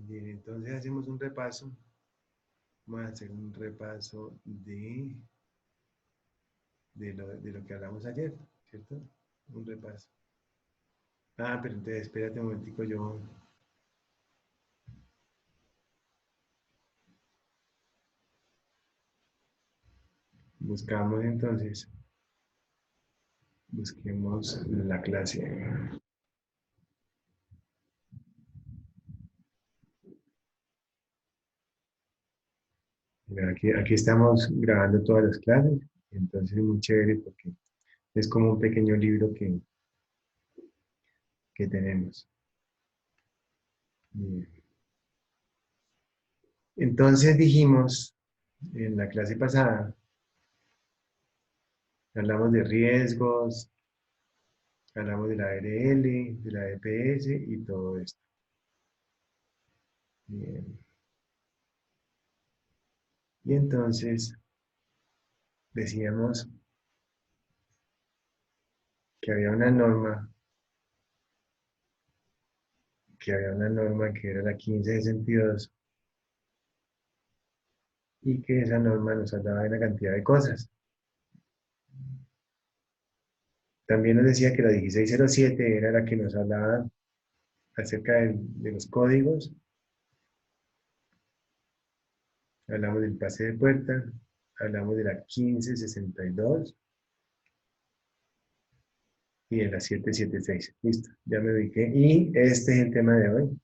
Bien, entonces hacemos un repaso. Vamos a hacer un repaso de lo que hablamos ayer, ¿cierto? Un repaso. Ah, pero entonces espérate un momentico, yo buscamos entonces, busquemos la clase. Mira, aquí estamos grabando todas las clases, entonces es muy chévere porque es como un pequeño libro que tenemos. Bien. Entonces dijimos en la clase pasada, hablamos de riesgos, hablamos de la ARL, de la EPS y todo esto. Bien. Y entonces decíamos que había una norma, que era la 1562 y que esa norma nos hablaba de una cantidad de cosas. También nos decía que la 1607 era la que nos hablaba acerca de los códigos, hablamos del pase de puerta, hablamos de la 1562 y de la 776. Listo, ya me ubiqué. Y este es el tema de hoy.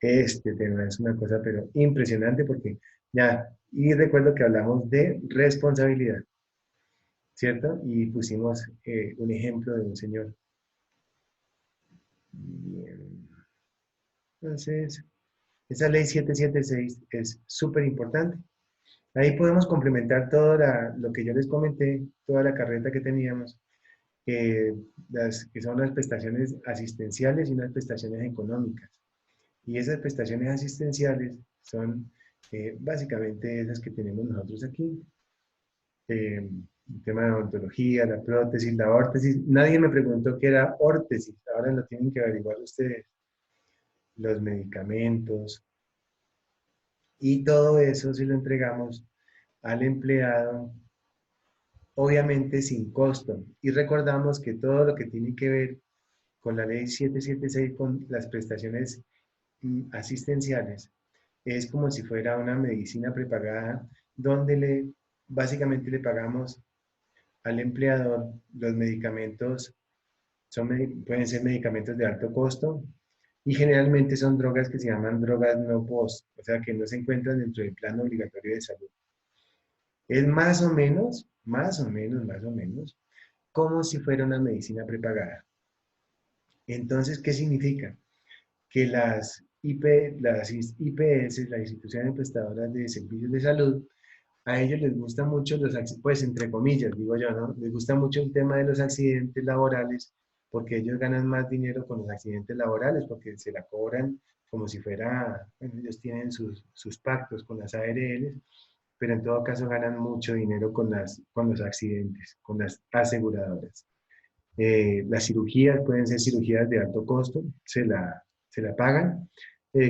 Este tema es una cosa pero impresionante porque ya, y recuerdo que hablamos de responsabilidad, ¿cierto? Y pusimos un ejemplo de un señor. Bien. Entonces, esa ley 776 es súper importante. Ahí podemos complementar todo lo que yo les comenté, toda la carreta que teníamos, que son las prestaciones asistenciales y unas prestaciones económicas. Y esas prestaciones asistenciales son básicamente esas que tenemos nosotros aquí. El tema de odontología, la órtesis. Nadie me preguntó qué era órtesis, ahora lo tienen que averiguar ustedes. Los medicamentos y todo eso si lo entregamos al empleado, obviamente sin costo. Y recordamos que todo lo que tiene que ver con la ley 776, con las prestaciones asistenciales, es como si fuera una medicina prepagada, donde básicamente le pagamos al empleador los medicamentos, pueden ser medicamentos de alto costo, y generalmente son drogas que se llaman drogas no POS, o sea que no se encuentran dentro del plan obligatorio de salud. Es más o menos, como si fuera una medicina prepagada. Entonces, ¿qué significa? Que las IPS, las instituciones prestadoras de servicios de salud, a ellos les gusta mucho pues entre comillas, digo yo, ¿no? Les gusta mucho el tema de los accidentes laborales, porque ellos ganan más dinero con los accidentes laborales, porque se la cobran como si fuera, bueno, ellos tienen sus pactos con las ARLs, pero en todo caso ganan mucho dinero con los accidentes, con las aseguradoras. Las cirugías pueden ser cirugías de alto costo, se la pagan.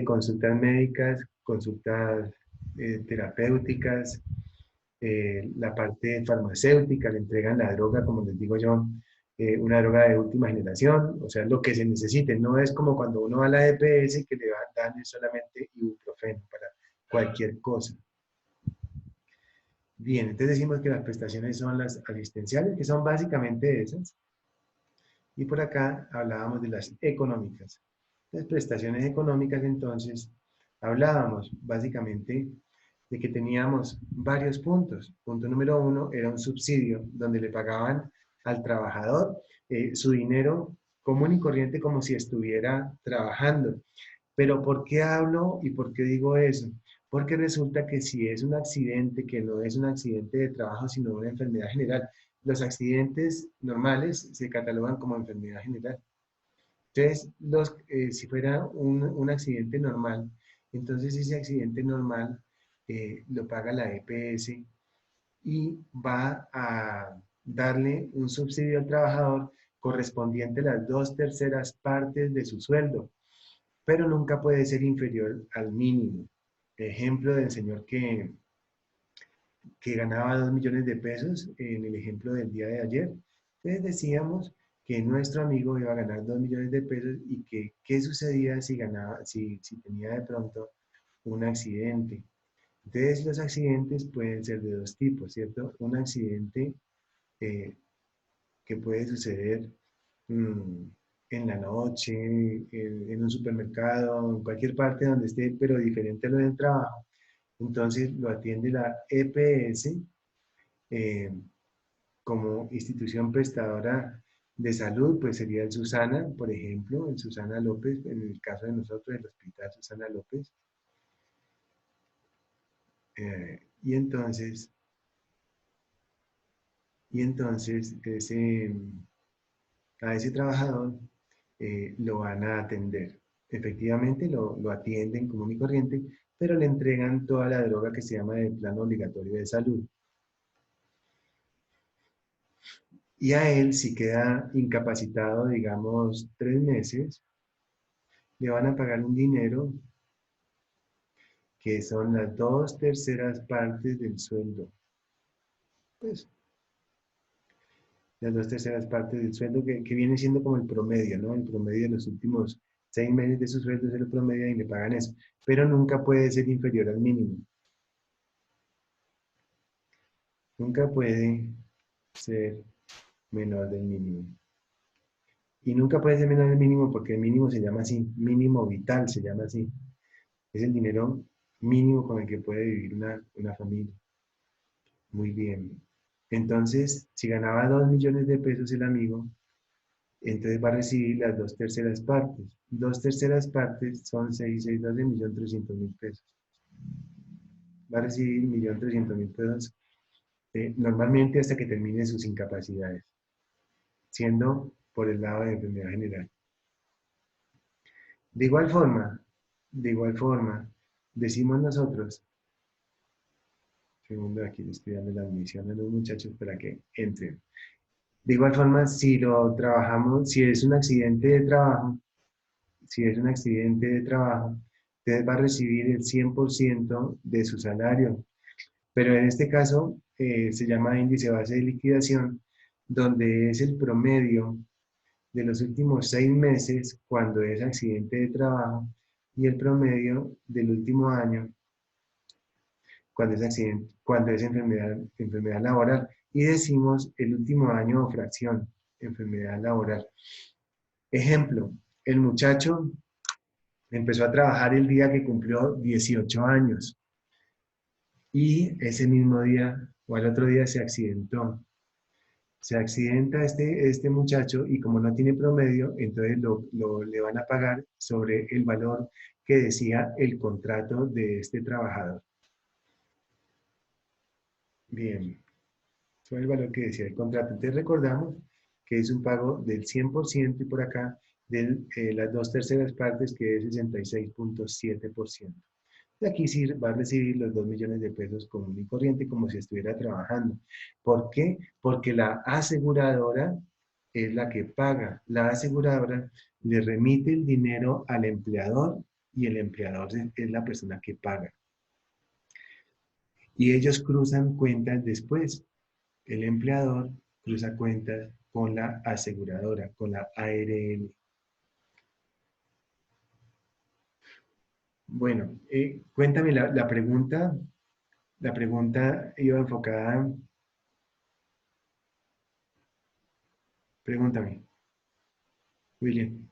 Consultas médicas, consultas terapéuticas, la parte farmacéutica, le entregan la droga, como les digo yo, una droga de última generación, o sea, lo que se necesite. No es como cuando uno va a la EPS que le dan solamente ibuprofeno para cualquier cosa. Bien, entonces decimos que las prestaciones son las asistenciales, que son básicamente esas. Y por acá hablábamos de las económicas. Las prestaciones económicas, entonces, hablábamos básicamente de que teníamos varios puntos. Punto número uno era un subsidio donde le pagaban al trabajador su dinero común y corriente como si estuviera trabajando. Pero ¿por qué hablo y por qué digo eso? Porque resulta que si es un accidente que no es un accidente de trabajo, sino una enfermedad general, los accidentes normales se catalogan como enfermedad general. Entonces, si fuera un accidente normal, entonces ese accidente normal lo paga la EPS y va a darle un subsidio al trabajador correspondiente a las 2/3 partes de su sueldo. pero nunca puede ser inferior al mínimo. Ejemplo del señor que ganaba 2 millones de pesos en el ejemplo del día de ayer. Entonces decíamos que nuestro amigo iba a ganar 2 millones de pesos y que qué sucedía si ganaba, si tenía de pronto un accidente. Entonces los accidentes pueden ser de dos tipos, ¿cierto? Un accidente eh, que puede suceder mm, en la noche, en un supermercado, en cualquier parte donde esté, pero diferente a lo del trabajo. Entonces lo atiende la EPS eh, como institución prestadora de salud, pues sería el Susana, por ejemplo, el Susana López, en el caso de nosotros, el Hospital Susana López. Y entonces, a ese trabajador lo van a atender. Efectivamente, lo atienden común y corriente, pero le entregan toda la droga que se llama el plan obligatorio de salud. Y a él, si queda incapacitado, digamos, 3 meses, le van a pagar un dinero que son las 2/3 del sueldo. Pues, las 2/3 del sueldo que viene siendo como el promedio, ¿no? El promedio de los últimos 6 meses de su sueldo es el promedio y le pagan eso. Pero nunca puede ser inferior al mínimo. Nunca puede ser menor del mínimo. Y nunca puede ser menor del mínimo porque el mínimo se llama así, mínimo vital se llama así. Es el dinero mínimo con el que puede vivir una familia. Muy bien. Entonces, si ganaba 2 millones de pesos el amigo, entonces va a recibir las 2/3 partes. 2/3 son 6, 6, 12, 1.300.000 pesos. Va a recibir 1.300.000 pesos normalmente hasta que termine sus incapacidades, siendo por el lado de enfermedad general. De igual forma, de igual forma, decimos nosotros, segundo aquí le estoy dando la admisión a los muchachos para que entren. De igual forma, si lo trabajamos, si es un accidente de trabajo, usted va a recibir el 100% de su salario. Pero en este caso se llama índice base de liquidación, donde es el promedio de los últimos 6 meses cuando es accidente de trabajo y el promedio del último año cuando es accidente, cuando es enfermedad laboral. Y decimos el último año o fracción, enfermedad laboral. Ejemplo, el muchacho empezó a trabajar el día que cumplió 18 años y ese mismo día o al otro día se accidentó. Se accidenta este muchacho y como no tiene promedio, entonces le van a pagar sobre el valor que decía el contrato de este trabajador. Bien, sobre el valor que decía el contrato. Entonces recordamos que es un pago del 100% y por acá de las 2/3 que es 66.7%. Y aquí sí va a recibir los 2 millones de pesos común y corriente como si estuviera trabajando. ¿Por qué? Porque la aseguradora es la que paga. La aseguradora le remite el dinero al empleador y el empleador es la persona que paga. Y ellos cruzan cuentas después. El empleador cruza cuentas con la aseguradora, con la ARL. Bueno, cuéntame la pregunta. La pregunta iba enfocada. Pregúntame, William.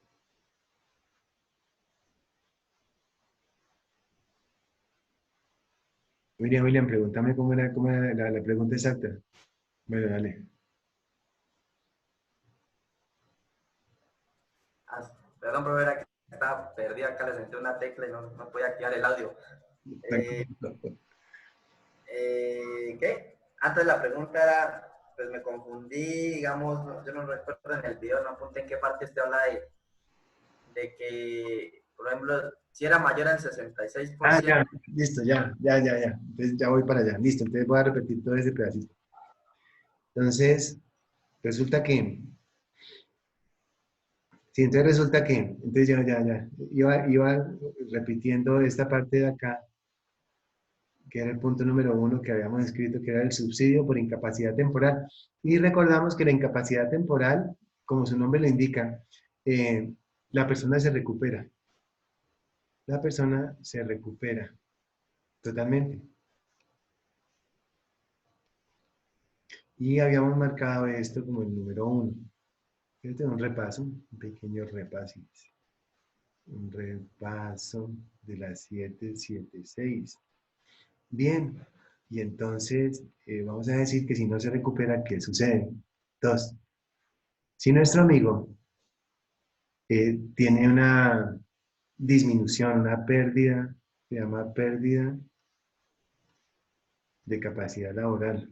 William, pregúntame cómo era la pregunta exacta. Bueno, dale. Ah, perdón, profe, era que estaba perdida acá, le senté una tecla y no podía activar el audio. ¿Qué? Antes la pregunta era, pues me confundí, digamos, yo no recuerdo en el video, no apunté en qué parte usted habla de que, por ejemplo, si era mayor al Ah, 66%. ya, listo, ya. Entonces ya voy para allá. Listo, entonces voy a repetir todo ese pedacito. Entonces, resulta que Sí, entonces resulta que, entonces iba repitiendo esta parte de acá, que era el punto número 1 que habíamos escrito, que era el subsidio por incapacidad temporal. Y recordamos que la incapacidad temporal, como su nombre lo indica, eh, la persona se recupera. La persona se recupera totalmente. Y habíamos marcado esto como el número 1. Quiero tener un repaso, un pequeño repaso. Un repaso de las 776. Bien, y entonces vamos a decir que si no se recupera, ¿qué sucede? Dos, si nuestro amigo tiene una disminución, una pérdida, se llama pérdida de capacidad laboral.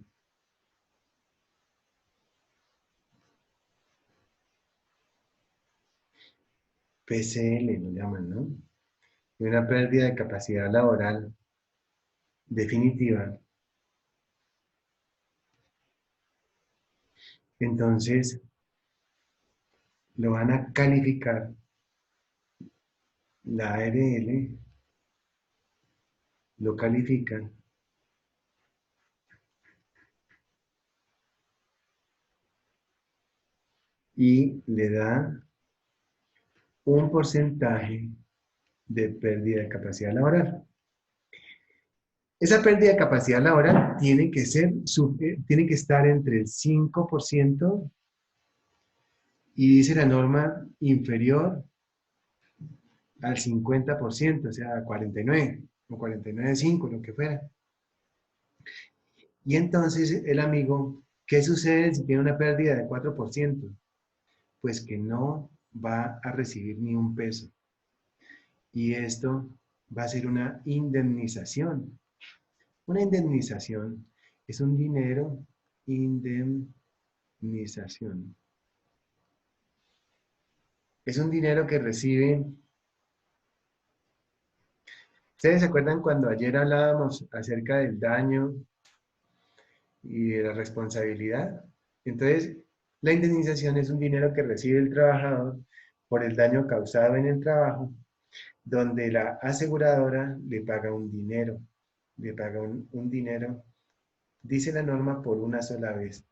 PCL lo llaman, ¿no? Y una pérdida de capacidad laboral definitiva. Entonces, lo van a calificar la ARL, lo califican y le da un porcentaje de pérdida de capacidad laboral. Esa pérdida de capacidad laboral tiene que estar entre el 5% y dice la norma inferior al 50%, o sea, 49 o 49,5, lo que fuera. Y entonces el amigo, ¿qué sucede si tiene una pérdida de 4%? Pues que no va a recibir ni un peso. Y esto va a ser una indemnización. Una indemnización es un dinero, indemnización. Es un dinero que recibe. ¿Ustedes se acuerdan cuando ayer hablábamos acerca del daño y de la responsabilidad? Entonces, la indemnización es un dinero que recibe el trabajador por el daño causado en el trabajo, donde la aseguradora le paga un dinero, le paga un dinero, dice la norma, por una sola vez.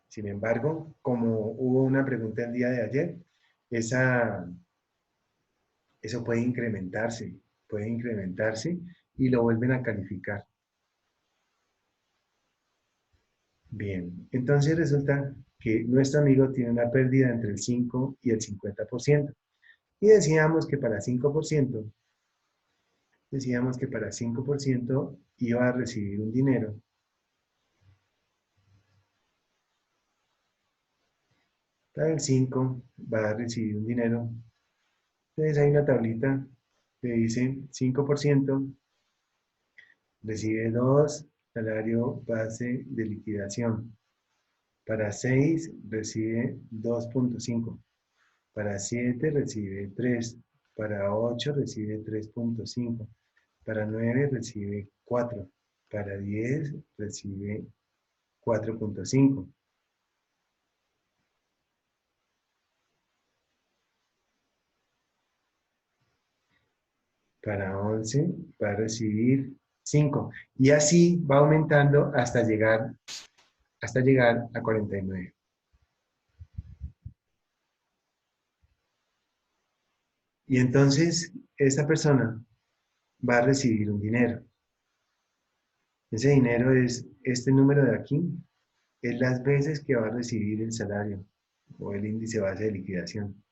Sin embargo, como hubo una pregunta el día de ayer, esa, eso puede incrementarse y lo vuelven a calificar. Bien, entonces resulta que nuestro amigo tiene una pérdida entre el 5 y el 50%. Y decíamos que para 5% iba a recibir un dinero. Para el 5 va a recibir un dinero. Entonces hay una tablita que dice 5% recibe 2, salario base de liquidación. Para 6 recibe 2,5. Para 7 recibe 3. Para 8 recibe 3,5. Para 9 recibe 4. Para 10 recibe 4,5. Para 11 va a recibir 5. Y así va aumentando hasta llegar a 49. Y entonces esta persona va a recibir un dinero. Ese dinero es este número de aquí, es las veces que va a recibir el salario o el índice base de liquidación.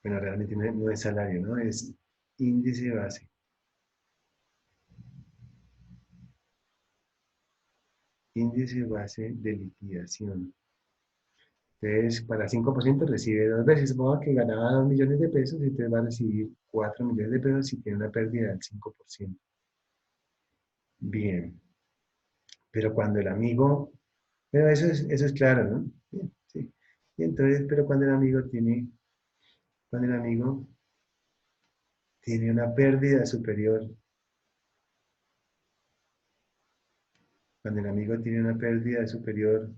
Bueno, realmente no es salario, ¿no? Es índice base. Índice base de liquidación. Entonces, para 5% recibe dos veces. Supongo que ganaba 2 millones de pesos y entonces va a recibir 4 millones de pesos si tiene una pérdida del 5%. Bien. Pero cuando el amigo, pero eso es claro, ¿no? Bien, sí. Y entonces, pero cuando el amigo tiene una pérdida superior, cuando el amigo tiene una pérdida superior,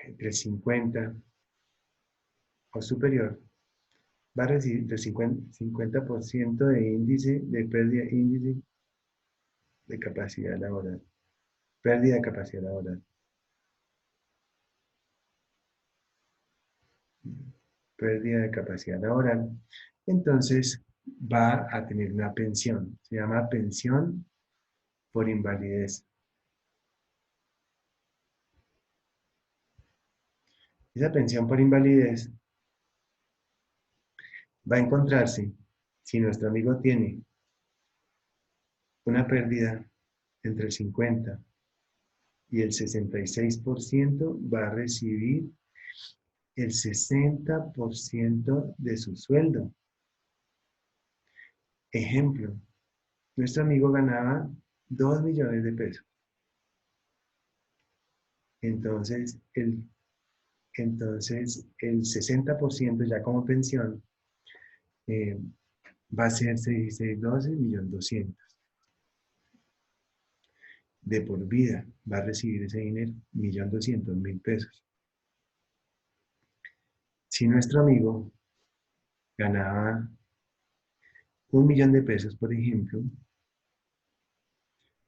entre 50 o superior, va a recibir el 50% de índice de pérdida, índice de capacidad laboral, pérdida de capacidad laboral, pérdida de capacidad laboral, entonces va a tener una pensión, se llama pensión por invalidez. Esa pensión por invalidez va a encontrarse si nuestro amigo tiene una pérdida entre el 50 y el 66%, va a recibir el 60% de su sueldo. Ejemplo, nuestro amigo ganaba 2 millones de pesos. Entonces el 60% ya como pensión eh, va a ser 16, 12, 1.200.000. De por vida va a recibir ese dinero, 1.200.000 pesos. Si nuestro amigo ganaba 1 millón de pesos, por ejemplo,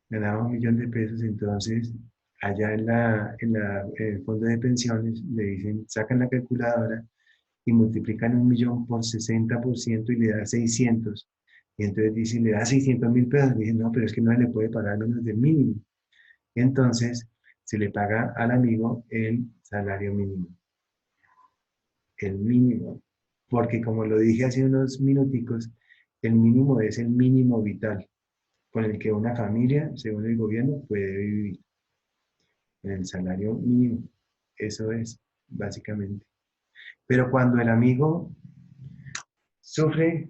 ganaba 1 millón de pesos, entonces allá en el fondo de pensiones le dicen, sacan la calculadora y multiplican 1 millón por 60% y le da 600. Y entonces dicen, le da 600.000 pesos. Dicen, no, pero es que no se le puede pagar menos del mínimo. Entonces se le paga al amigo el salario mínimo. El mínimo. Porque como lo dije hace unos minuticos, el mínimo es el mínimo vital con el que una familia, según el gobierno, puede vivir. En el salario mínimo. Eso es, básicamente. Pero cuando el amigo sufre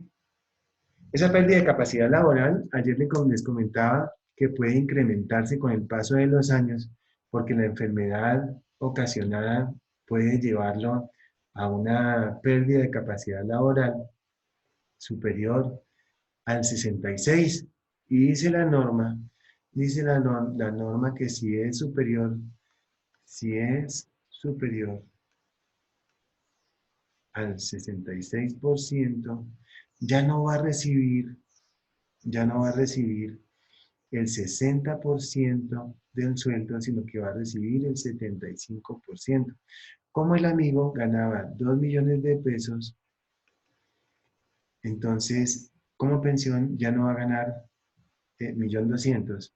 esa pérdida de capacidad laboral, ayer les comentaba que puede incrementarse con el paso de los años porque la enfermedad ocasionada puede llevarlo a una pérdida de capacidad laboral superior al 66. Y dice la norma que si es superior al 66%, ya no va a recibir el 60% del sueldo, sino que va a recibir el 75%. Como el amigo ganaba 2 millones de pesos, entonces como pensión ya no va a ganar 1.200.000,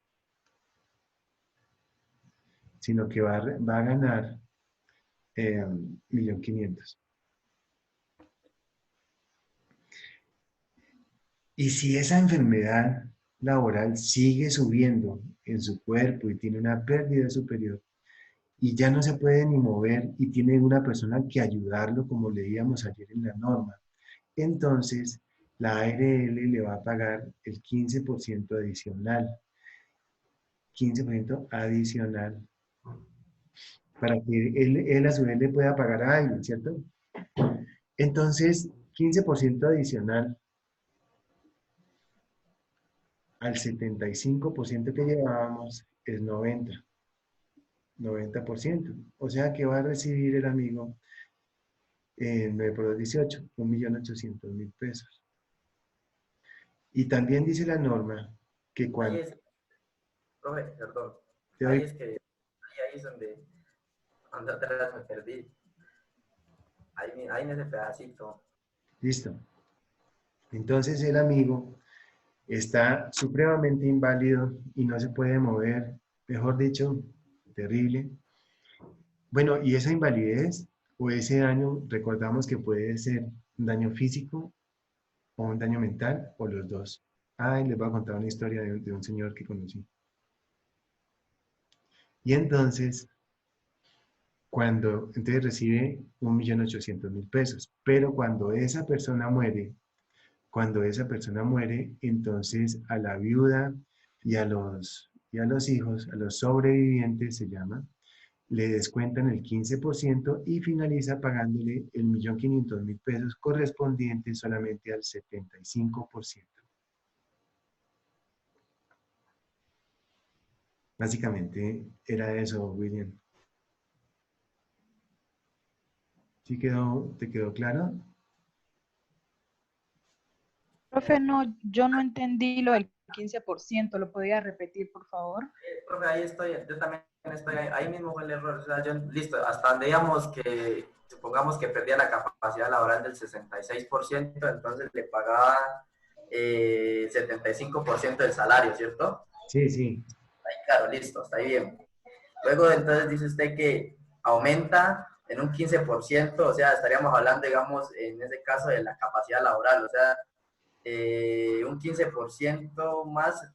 sino que va a ganar 1.500.000. Y si esa enfermedad laboral sigue subiendo en su cuerpo y tiene una pérdida superior y ya no se puede ni mover y tiene una persona que ayudarlo, como leíamos ayer en la norma, entonces la ARL le va a pagar el 15% adicional. 15% adicional para que él a su vez le pueda pagar a alguien, ¿cierto? Entonces, 15% adicional al 75% que llevábamos es 90%. O sea que va a recibir el amigo 9 por 2, 18, 1.800.000 pesos. Y también dice la norma que Ahí cuando es, profe, perdón. te Ahí doy, es que, ahí es donde atrás me perdí. Ahí en ese pedacito. listo. Entonces el amigo está supremamente inválido y no se puede mover, mejor dicho, terrible. Bueno, y esa invalidez o ese daño, recordamos que puede ser un daño físico o un daño mental o los dos. Ay, les voy a contar una historia de un señor que conocí. Y entonces, entonces recibe 1.800.000 pesos, pero cuando esa persona muere, entonces a la viuda y a los hijos, a los sobrevivientes se llama, le descuentan el 15% y finaliza pagándole el 1.500.000 pesos correspondientes solamente al 75%. Básicamente era eso, William. ¿Sí te quedó claro? Profe, no, yo no entendí lo del 15%. ¿Lo podía repetir, por favor? Profe, ahí estoy, yo también estoy ahí mismo fue el error. O sea, yo, listo, hasta donde digamos que, supongamos que perdía la capacidad laboral del 66%, entonces le pagaba 75% del salario, ¿cierto? Sí, sí. Ahí, claro, listo, está ahí bien. Luego, entonces dice usted que aumenta en un 15%, o sea, estaríamos hablando, digamos, en ese caso de la capacidad laboral, o sea, un 15% más,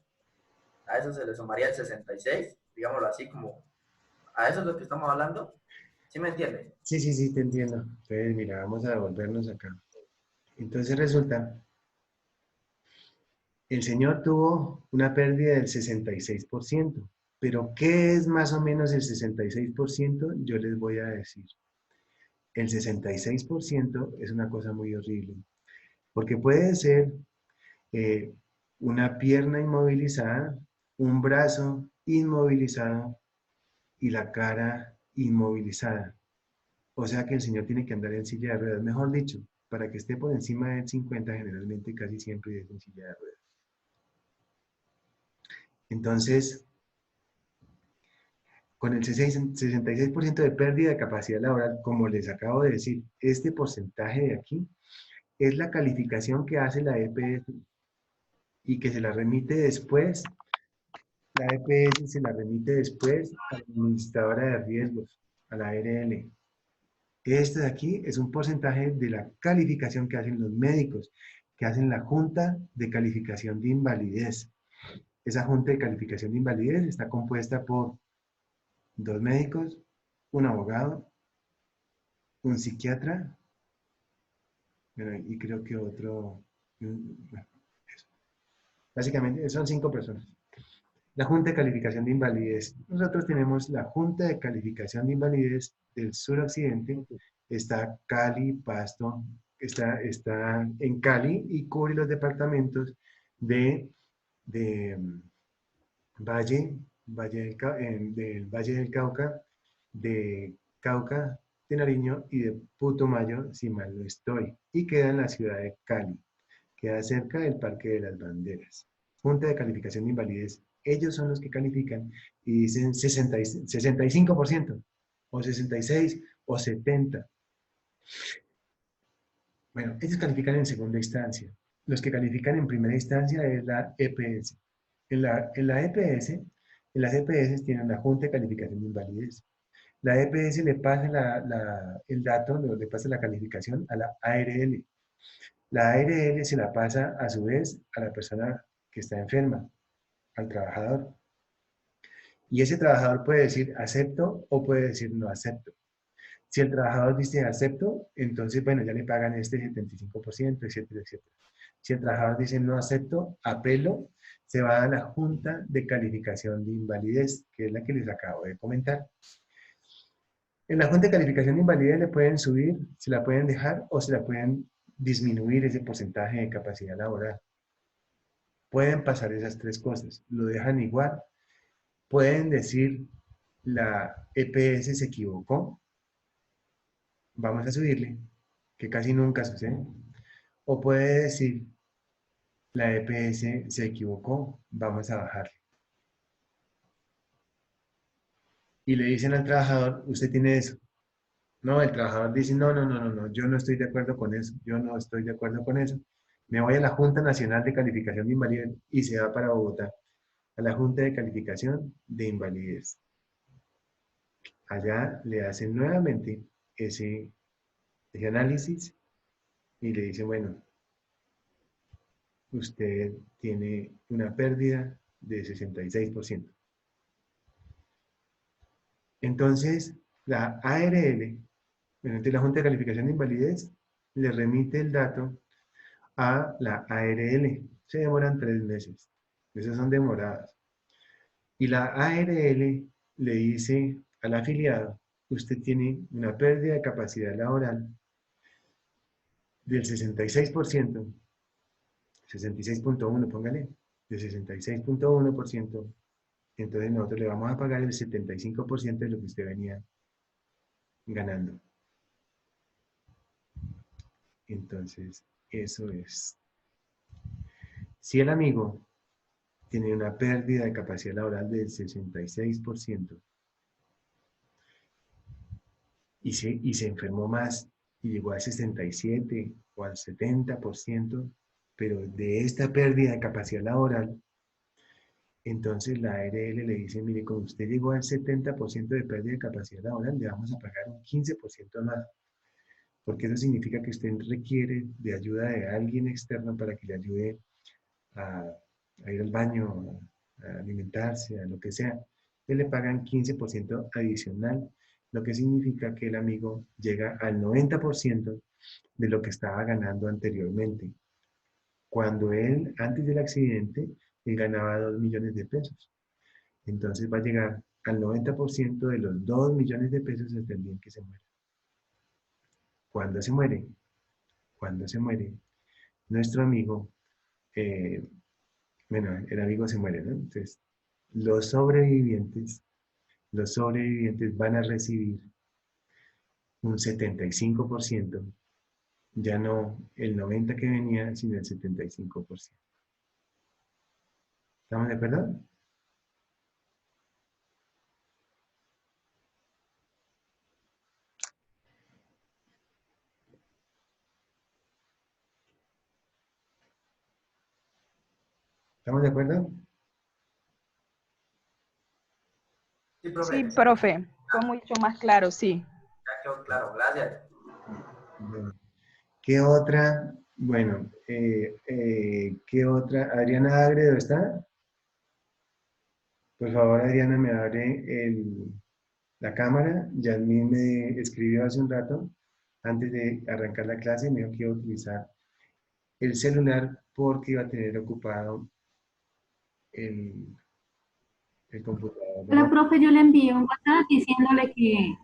a eso se le sumaría el 66, digámoslo así, como a eso es lo que estamos hablando. ¿Sí me entiende? Sí, sí, sí, te entiendo. Entonces, mira, vamos a devolvernos acá. Entonces resulta, el señor tuvo una pérdida del 66%. Pero ¿qué es más o menos el 66%? Yo les voy a decir. El 66% es una cosa muy horrible, porque puede ser eh, una pierna inmovilizada, un brazo inmovilizado y la cara inmovilizada. O sea que el señor tiene que andar en silla de ruedas. Mejor dicho, para que esté por encima del 50, generalmente casi siempre es en silla de ruedas. Entonces, con el 66% de pérdida de capacidad laboral, como les acabo de decir, este porcentaje de aquí es la calificación que hace la EPS y que se la remite después, la EPS se la remite después a la administradora de riesgos, a la ARL. Este de aquí es un porcentaje de la calificación que hacen los médicos, que hacen la Junta de Calificación de Invalidez. Esa Junta de Calificación de Invalidez está compuesta por 2 médicos, un abogado, un psiquiatra, bueno, y creo que otro, bueno, eso. Básicamente son 5 personas. La Junta de Calificación de Invalidez. Nosotros tenemos la Junta de Calificación de Invalidez del suroccidente. Está Cali, Pasto, está en Cali y cubre los departamentos de del Valle del Cauca, de Cauca, de Nariño y de Putumayo, si mal no estoy. Y queda en la ciudad de Cali. Queda cerca del Parque de las Banderas. Junta de Calificación de Invalidez. Ellos son los que califican y dicen 65% o 66% o 70%. Bueno, ellos califican en segunda instancia. Los que califican en primera instancia es la EPS. En la EPS, en las EPS tienen la Junta de Calificación de Invalidez. La EPS le pasa el dato, le pasa la calificación a la ARL. La ARL se la pasa a su vez a la persona que está enferma, al trabajador. Y ese trabajador puede decir acepto o puede decir no acepto. Si el trabajador dice acepto, entonces, bueno, ya le pagan este 75%, etcétera, etcétera. Si el trabajador dice no acepto, apelo, se va a la Junta de Calificación de Invalidez, que es la que les acabo de comentar. En la Junta de Calificación de Invalidez le pueden subir, se la pueden dejar o se la pueden disminuir ese porcentaje de capacidad laboral. Pueden pasar esas 3 cosas. Lo dejan igual. Pueden decir la EPS se equivocó, vamos a subirle, que casi nunca sucede. O puede decir la EPS se equivocó, vamos a bajarle. Y le dicen al trabajador, usted tiene eso. No, el trabajador dice, no, no, no, no, no, yo no estoy de acuerdo con eso, yo no estoy de acuerdo con eso. Me voy a la Junta Nacional de Calificación de Invalidez y se va para Bogotá, a la Junta de Calificación de Invalidez. Allá le hacen nuevamente ese análisis y le dicen, bueno, usted tiene una pérdida de 66%. Entonces, la ARL, mediante la Junta de Calificación de Invalidez, le remite el dato a la ARL. Se demoran 3 meses. Esas son demoradas. Y la ARL le dice al afiliado, usted tiene una pérdida de capacidad laboral del 66%, 66.1, póngale, del 66.1%, entonces nosotros le vamos a pagar el 75% de lo que usted venía ganando. Entonces, eso es. Si el amigo tiene una pérdida de capacidad laboral del 66% y se enfermó más y llegó al 67 o al 70%, pero de esta pérdida de capacidad laboral, entonces la ARL le dice, mire, como usted llegó al 70% de pérdida de capacidad laboral, le vamos a pagar un 15% más, porque eso significa que usted requiere de ayuda de alguien externo para que le ayude a, a ir al baño, a alimentarse, a lo que sea. Entonces le pagan 15% adicional, lo que significa que el amigo llega al 90% de lo que estaba ganando anteriormente. Cuando él, antes del accidente, él ganaba 2 millones de pesos. Entonces va a llegar al 90% de los 2 millones de pesos hasta el día en que se muere. ¿Cuándo se muere? Cuando se muere, nuestro amigo, eh, bueno, el amigo se muere, ¿no? Entonces, los sobrevivientes, los sobrevivientes van a recibir un 75%, ya no el 90% que venía, sino el 75%. ¿Estamos de acuerdo? ¿Estamos de acuerdo? Sí, Sí, profe, profe, fue mucho más claro, sí. ya quedó claro, gracias. Bueno, ¿qué otra? Bueno, ¿qué otra? Adriana Agredo, ¿está? Por favor, Adriana, me abre la cámara. Yasmín me escribió hace un rato, antes de arrancar la clase, me dijo que iba a utilizar el celular porque iba a tener ocupado el, el computador, Hola, ¿verdad? profe, yo le envié un WhatsApp diciéndole que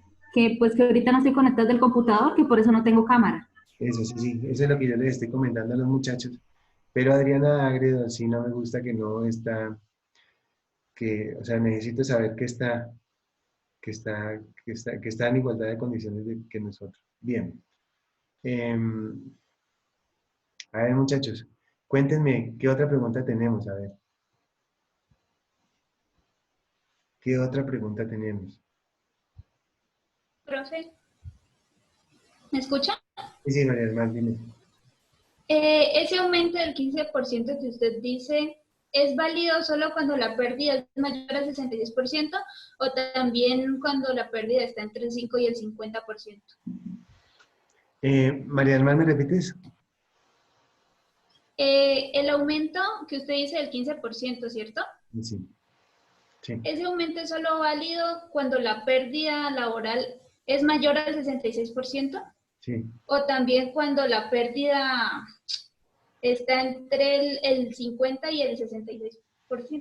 pues que ahorita no estoy conectada del computador, que por eso no tengo cámara. Eso sí, sí, eso es lo que yo les estoy comentando a los muchachos. Pero Adriana Agredo, sí no me gusta que no está, o sea, necesito saber que está en igualdad de condiciones que nosotros. Bien. Em, a ver, muchachos, cuéntenme, ¿qué otra pregunta tenemos? A ver, ¿qué otra pregunta tenemos? Profe, ¿me escucha? Sí, sí, María del Mar, dime. Ese aumento del 15% que usted dice, ¿es válido solo cuando la pérdida es mayor al 66% o también cuando la pérdida está entre el 5 y el 50%? María del Mar, ¿me repites? El aumento que usted dice del 15%, ¿cierto? Sí, sí, ¿Ese aumento es solo válido cuando la pérdida laboral es mayor al 66%? sí. ¿O también cuando la pérdida está entre el 50 y el 66%?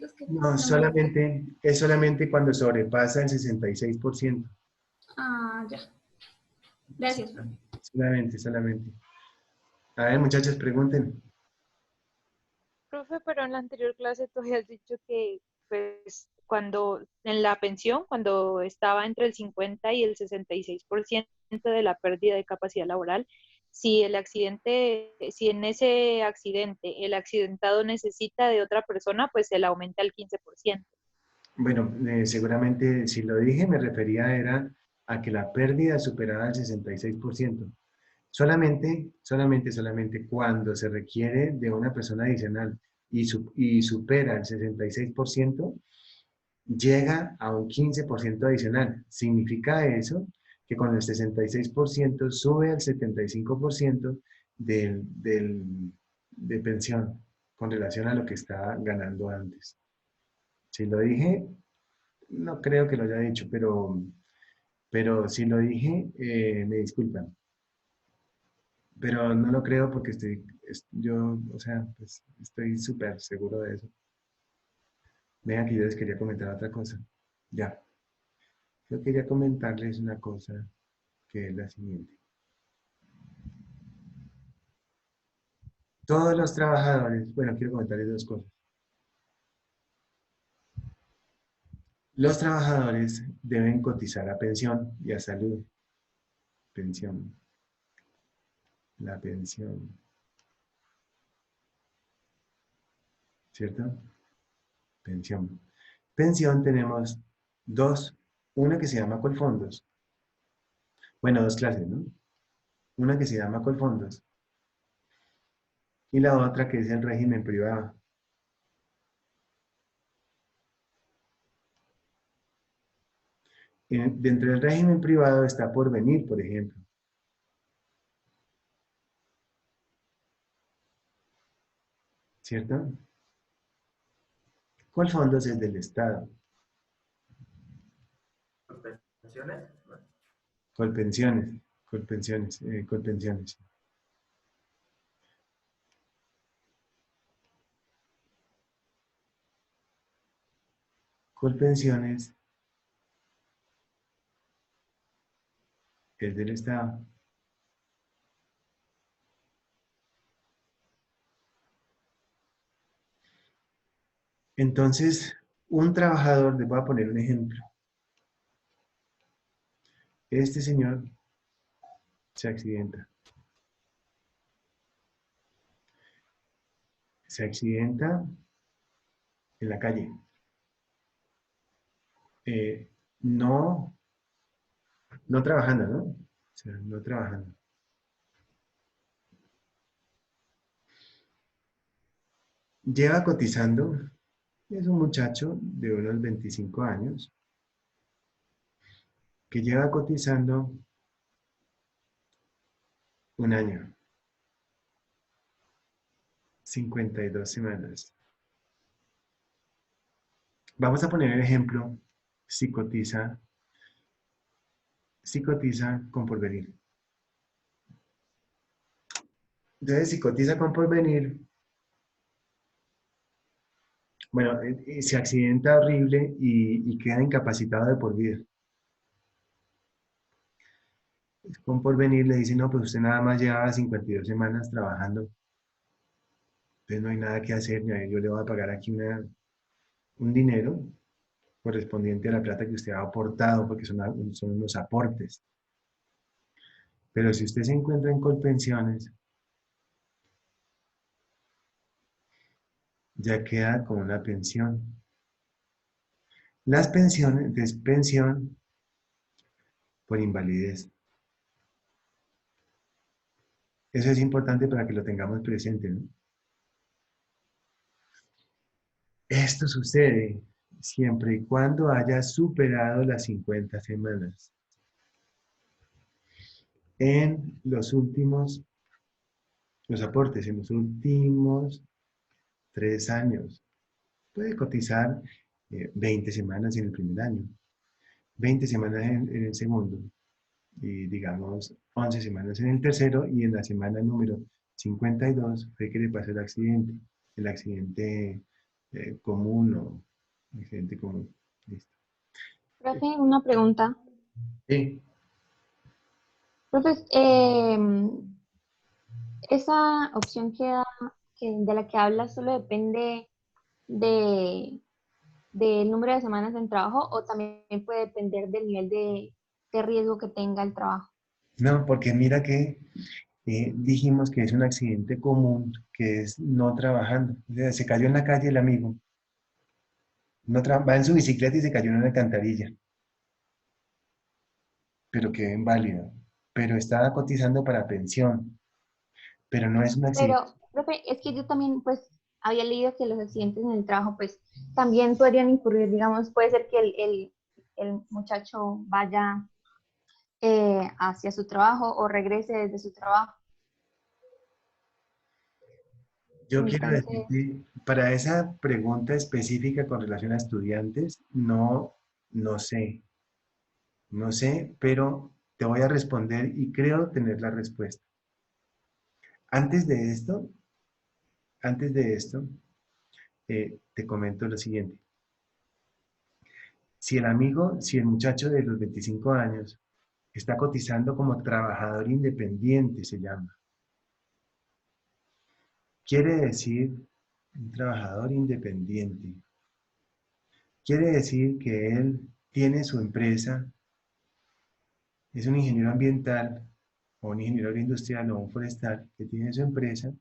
Es que No, no me acuerdo. es solamente cuando sobrepasa el 66%. Ah, ya. Gracias, profe. Solamente. A ver, muchachos, pregunten. Profe, pero en la anterior clase tú habías dicho que, pues, cuando en la pensión, cuando estaba entre el 50 y el 66% de la pérdida de capacidad laboral, si en ese accidente el accidentado necesita de otra persona, pues se le aumenta al 15%. Bueno, seguramente si lo dije me refería era a que la pérdida superaba el 66%. Solamente cuando se requiere de una persona adicional y supera el 66%, llega a un 15% adicional. Significa eso que con el 66% sube al 75% de pensión con relación a lo que estaba ganando antes. Si lo dije, no creo que lo haya dicho, pero si lo dije, me disculpan. Pero no lo creo porque yo, o sea, pues estoy súper seguro de eso. Vean que yo les quería comentar otra cosa. Ya. Yo quería comentarles una cosa que es la siguiente. Todos los trabajadores, bueno, quiero comentarles dos cosas. Los trabajadores deben cotizar a pensión y a salud. Pensión. La pensión. ¿Cierto? Pensión. Pensión tenemos dos. Una que se llama Colfondos. Bueno, dos clases, ¿no? Una que se llama Colfondos y la otra que es el régimen privado. Dentro del régimen privado está Porvenir, por ejemplo. ¿Cierto? Colfondos es del Estado. ¿Pensiones? Colpensiones. Colpensiones. Colpensiones es del Estado. Entonces, un trabajador, les voy a poner un ejemplo. Este señor se accidenta. Se accidenta en la calle. No trabajando, ¿no? O sea, no trabajando. Lleva cotizando, es un muchacho de unos 25 años, que lleva cotizando un año, 52 semanas. Vamos a poner el ejemplo, si cotiza con Porvenir. Entonces, si cotiza con Porvenir, bueno, se accidenta horrible y queda incapacitado de por vida. Con Porvenir le dice, no, pues usted nada más llevaba 52 semanas trabajando, entonces no hay nada que hacer, yo le voy a pagar aquí un dinero correspondiente a la plata que usted ha aportado, porque son unos aportes. Pero si usted se encuentra en Colpensiones, ya queda con una pensión. Las pensiones, es pensión por invalidez. Eso es importante para que lo tengamos presente, ¿no? Esto sucede siempre y cuando haya superado las 50 semanas. En los aportes, en los últimos 3 años. Puede cotizar 20 semanas en el primer año, 20 semanas en el segundo, y digamos 11 semanas en el tercero, y en la semana número 52 fue que le pasó el accidente común o accidente común. Listo. Profe, una pregunta. Sí, Profe, esa opción de la que habla solo depende de, del número de semanas en trabajo o también puede depender del nivel de riesgo que tenga el trabajo. no, porque mira que dijimos que es un accidente común, que es no trabajando. O sea, se cayó en la calle el amigo, va en su bicicleta y se cayó en una alcantarilla, pero quedó inválido. Pero estaba cotizando para pensión, pero no es un accidente. Pero, profe, es que yo también, pues, había leído que los accidentes en el trabajo, pues, también podrían incurrir, digamos, puede ser que el muchacho vaya hacia su trabajo o regrese desde su trabajo. Yo quiero Entonces, decir que para esa pregunta específica con relación a estudiantes, no sé, pero te voy a responder y creo tener la respuesta. Antes de esto, te comento lo siguiente. Si el muchacho de los 25 años está cotizando como trabajador independiente, se llama. Quiere decir un trabajador independiente. Quiere decir que él tiene su empresa, es un ingeniero ambiental o un ingeniero industrial o un forestal que tiene su empresa,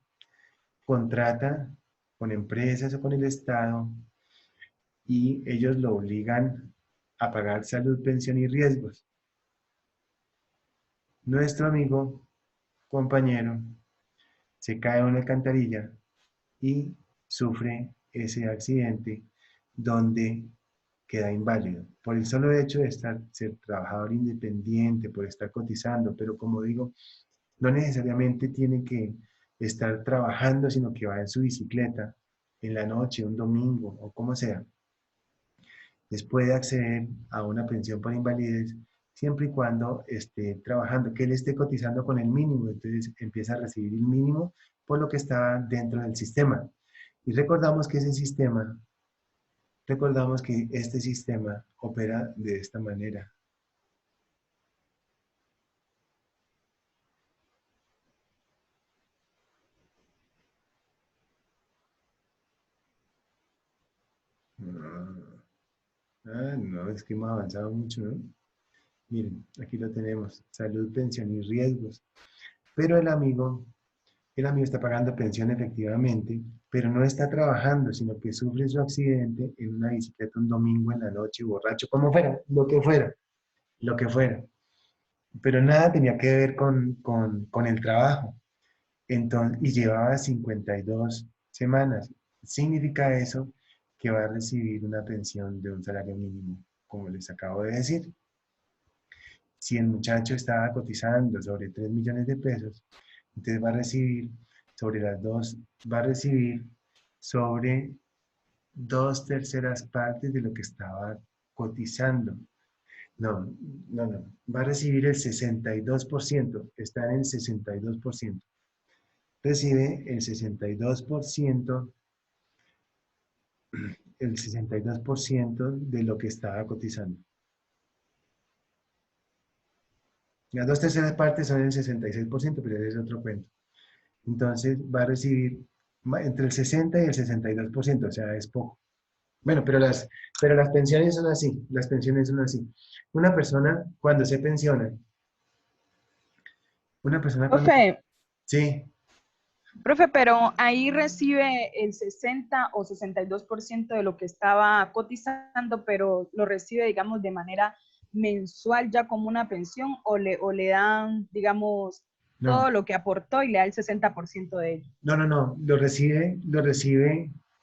contrata con empresas o con el Estado y ellos lo obligan a pagar salud, pensión y riesgos. Nuestro amigo, compañero, se cae en una alcantarilla y sufre ese accidente donde queda inválido por el solo hecho de ser trabajador independiente, por estar cotizando, pero como digo, no necesariamente tiene que estar trabajando, sino que va en su bicicleta en la noche, un domingo o como sea. Les puede acceder a una pensión por invalidez siempre y cuando esté trabajando, que él esté cotizando con el mínimo, entonces empieza a recibir el mínimo por lo que está dentro del sistema. Y recordamos que este sistema opera de esta manera. No, es que hemos avanzado mucho, ¿no? Miren, aquí lo tenemos, salud, pensión y riesgos. Pero el amigo está pagando pensión efectivamente, pero no está trabajando, sino que sufre su accidente en una bicicleta un domingo en la noche, borracho, como fuera, lo que fuera. Pero nada tenía que ver con el trabajo. Entonces, y llevaba 52 semanas. Significa eso que va a recibir una pensión de un salario mínimo, como les acabo de decir. Si el muchacho estaba cotizando sobre 3 millones de pesos, entonces va a recibir sobre las dos, va a recibir sobre 2/3 partes de lo que estaba cotizando. No, va a recibir el 62%, está en el 62%. Recibe el 62%, de lo que estaba cotizando. Las 2/3 partes son el 66%, pero ese es otro cuento. Entonces va a recibir entre el 60 y el 62%, o sea, es poco. Bueno, pero las pensiones son así, las pensiones son así. Una persona cuando se pensiona, Profe, Sí, profe, pero ahí recibe el 60 o 62% de lo que estaba cotizando, pero lo recibe, digamos, de manera mensual ya como una pensión o le dan, digamos, no, todo lo que aportó y le da el 60% de ello, no, lo recibe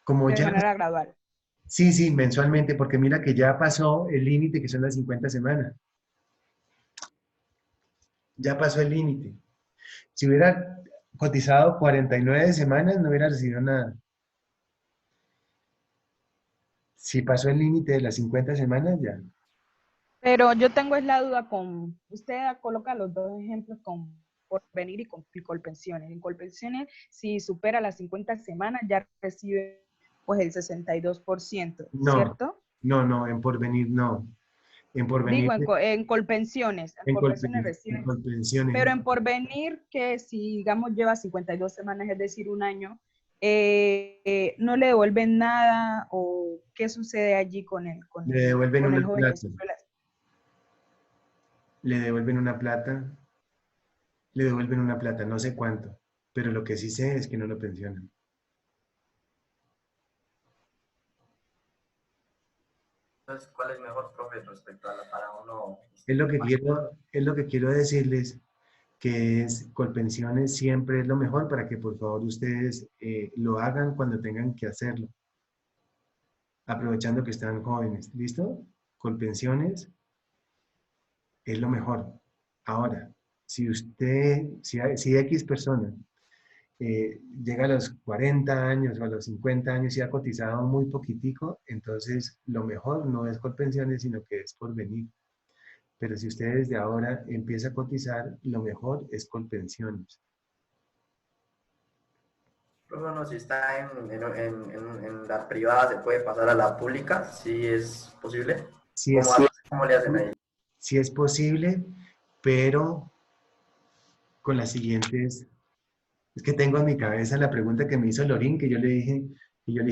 como de ya, manera gradual. sí, mensualmente, porque mira que ya pasó el límite que son las 50 semanas. Ya pasó el límite. Si hubiera cotizado 49 semanas, no hubiera recibido nada. Si pasó el límite de las 50 semanas, ya. Pero yo tengo es la duda con, usted coloca los dos ejemplos con Porvenir y Colpensiones. En Colpensiones, si supera las 50 semanas, ya recibe pues el 62%, No, ¿cierto? no, en Porvenir no. En Porvenir, Digo, en Colpensiones en recibe. Colpensiones. Pero en Porvenir, que si digamos lleva 52 semanas, es decir, un año, no le devuelven nada o qué sucede allí con Le devuelven con una el joven que plata. sufre la... Le devuelven una plata. Le devuelven una plata, no sé cuánto. Pero lo que sí sé es que no lo pensionan. Entonces, ¿cuál es mejor, profe, respecto a la para uno? Es lo que quiero decirles, que es Colpensiones siempre es lo mejor para que por favor ustedes lo hagan cuando tengan que hacerlo. Aprovechando que están jóvenes. ¿Listo? Colpensiones es lo mejor. Ahora, si X persona llega a los 40 años o a los 50 años y ha cotizado muy poquitico, entonces lo mejor no es Colpensiones, sino que es Porvenir. Pero si usted desde ahora empieza a cotizar, lo mejor es Colpensiones. Profe, uno si está en la privada, ¿se puede pasar a la pública? ¿Sí es posible? Si es, ¿Cómo le hacen ahí? si es posible, pero con las siguientes. Es que tengo en mi cabeza la pregunta que me hizo Lorín, que yo le dije,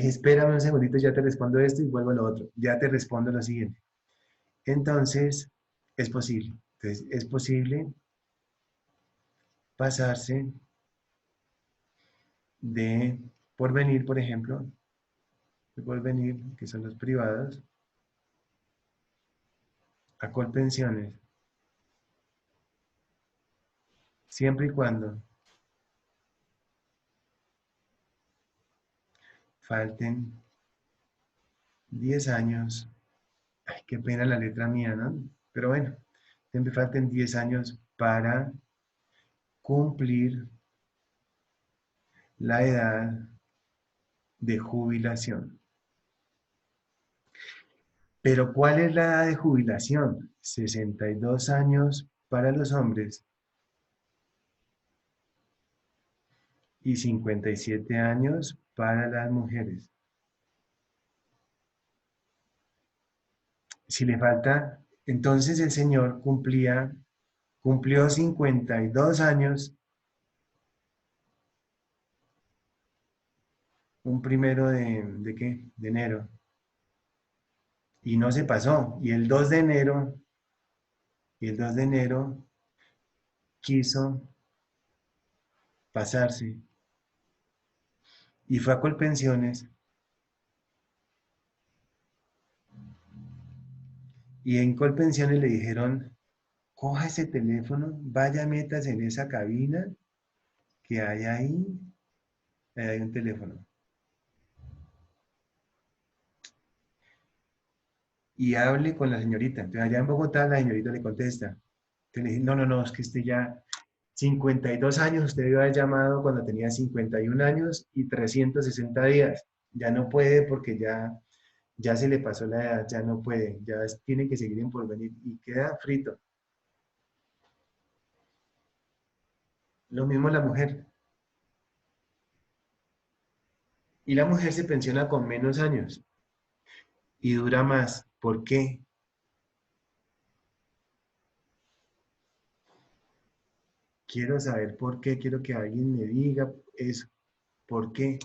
espérame un segundito, ya te respondo esto y vuelvo a lo otro. Ya te respondo lo siguiente. Entonces, es posible. Entonces, es posible pasarse de Porvenir, por ejemplo, de Porvenir, que son los privados, a Colpensiones, siempre y cuando falten 10 años. Ay, qué pena la letra mía, ¿no? Pero bueno, siempre falten 10 años para cumplir la edad de jubilación. Pero ¿cuál es la edad de jubilación? 62 años para los hombres y 57 años para las mujeres. Si le falta, entonces el señor cumplió 52 años un primero ¿de qué? De enero. Y no se pasó. Y el 2 de enero quiso pasarse. Y fue a Colpensiones. Y en Colpensiones le dijeron, coja ese teléfono, vaya, métase en esa cabina que hay ahí. Ahí hay un teléfono. Y hable con la señorita. Entonces allá en Bogotá la señorita le contesta. Entonces le dije, no, es que usted ya 52 años, usted debió haber llamado cuando tenía 51 años y 360 días. Ya no puede porque ya se le pasó la edad, ya no puede, tiene que seguir en Porvenir y queda frito. Lo mismo la mujer. Y la mujer se pensiona con menos años y dura más. ¿Por qué? Quiero saber por qué, quiero que alguien me diga eso. ¿Por qué?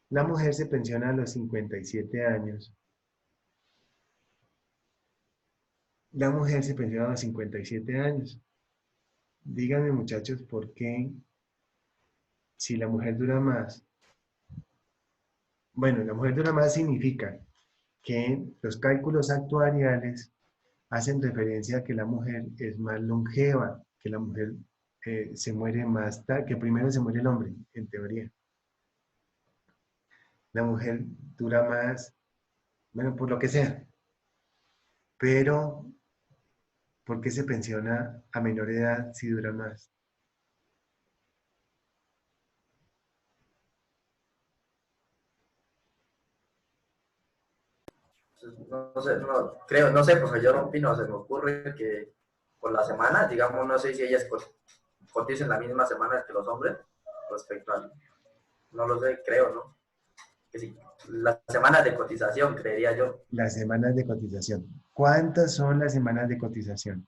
La mujer se pensiona a los 57 años. La mujer se pensiona a los 57 años. Díganme, muchachos, ¿por qué si la mujer dura más? Bueno, la mujer dura más significa que los cálculos actuariales hacen referencia a que la mujer es más longeva, que la mujer se muere más tarde, que primero se muere el hombre, en teoría. La mujer dura más, bueno, por lo que sea. Pero, ¿por qué se pensiona a menor edad si dura más? No sé, creo, no sé, porque yo no opino, se me ocurre que por las semanas, digamos, no sé si ellas cotizan la misma semana que los hombres, respecto al, no lo sé, creo, ¿no? Que sí, las semanas de cotización, creería yo. Las semanas de cotización. ¿Cuántas son las semanas de cotización?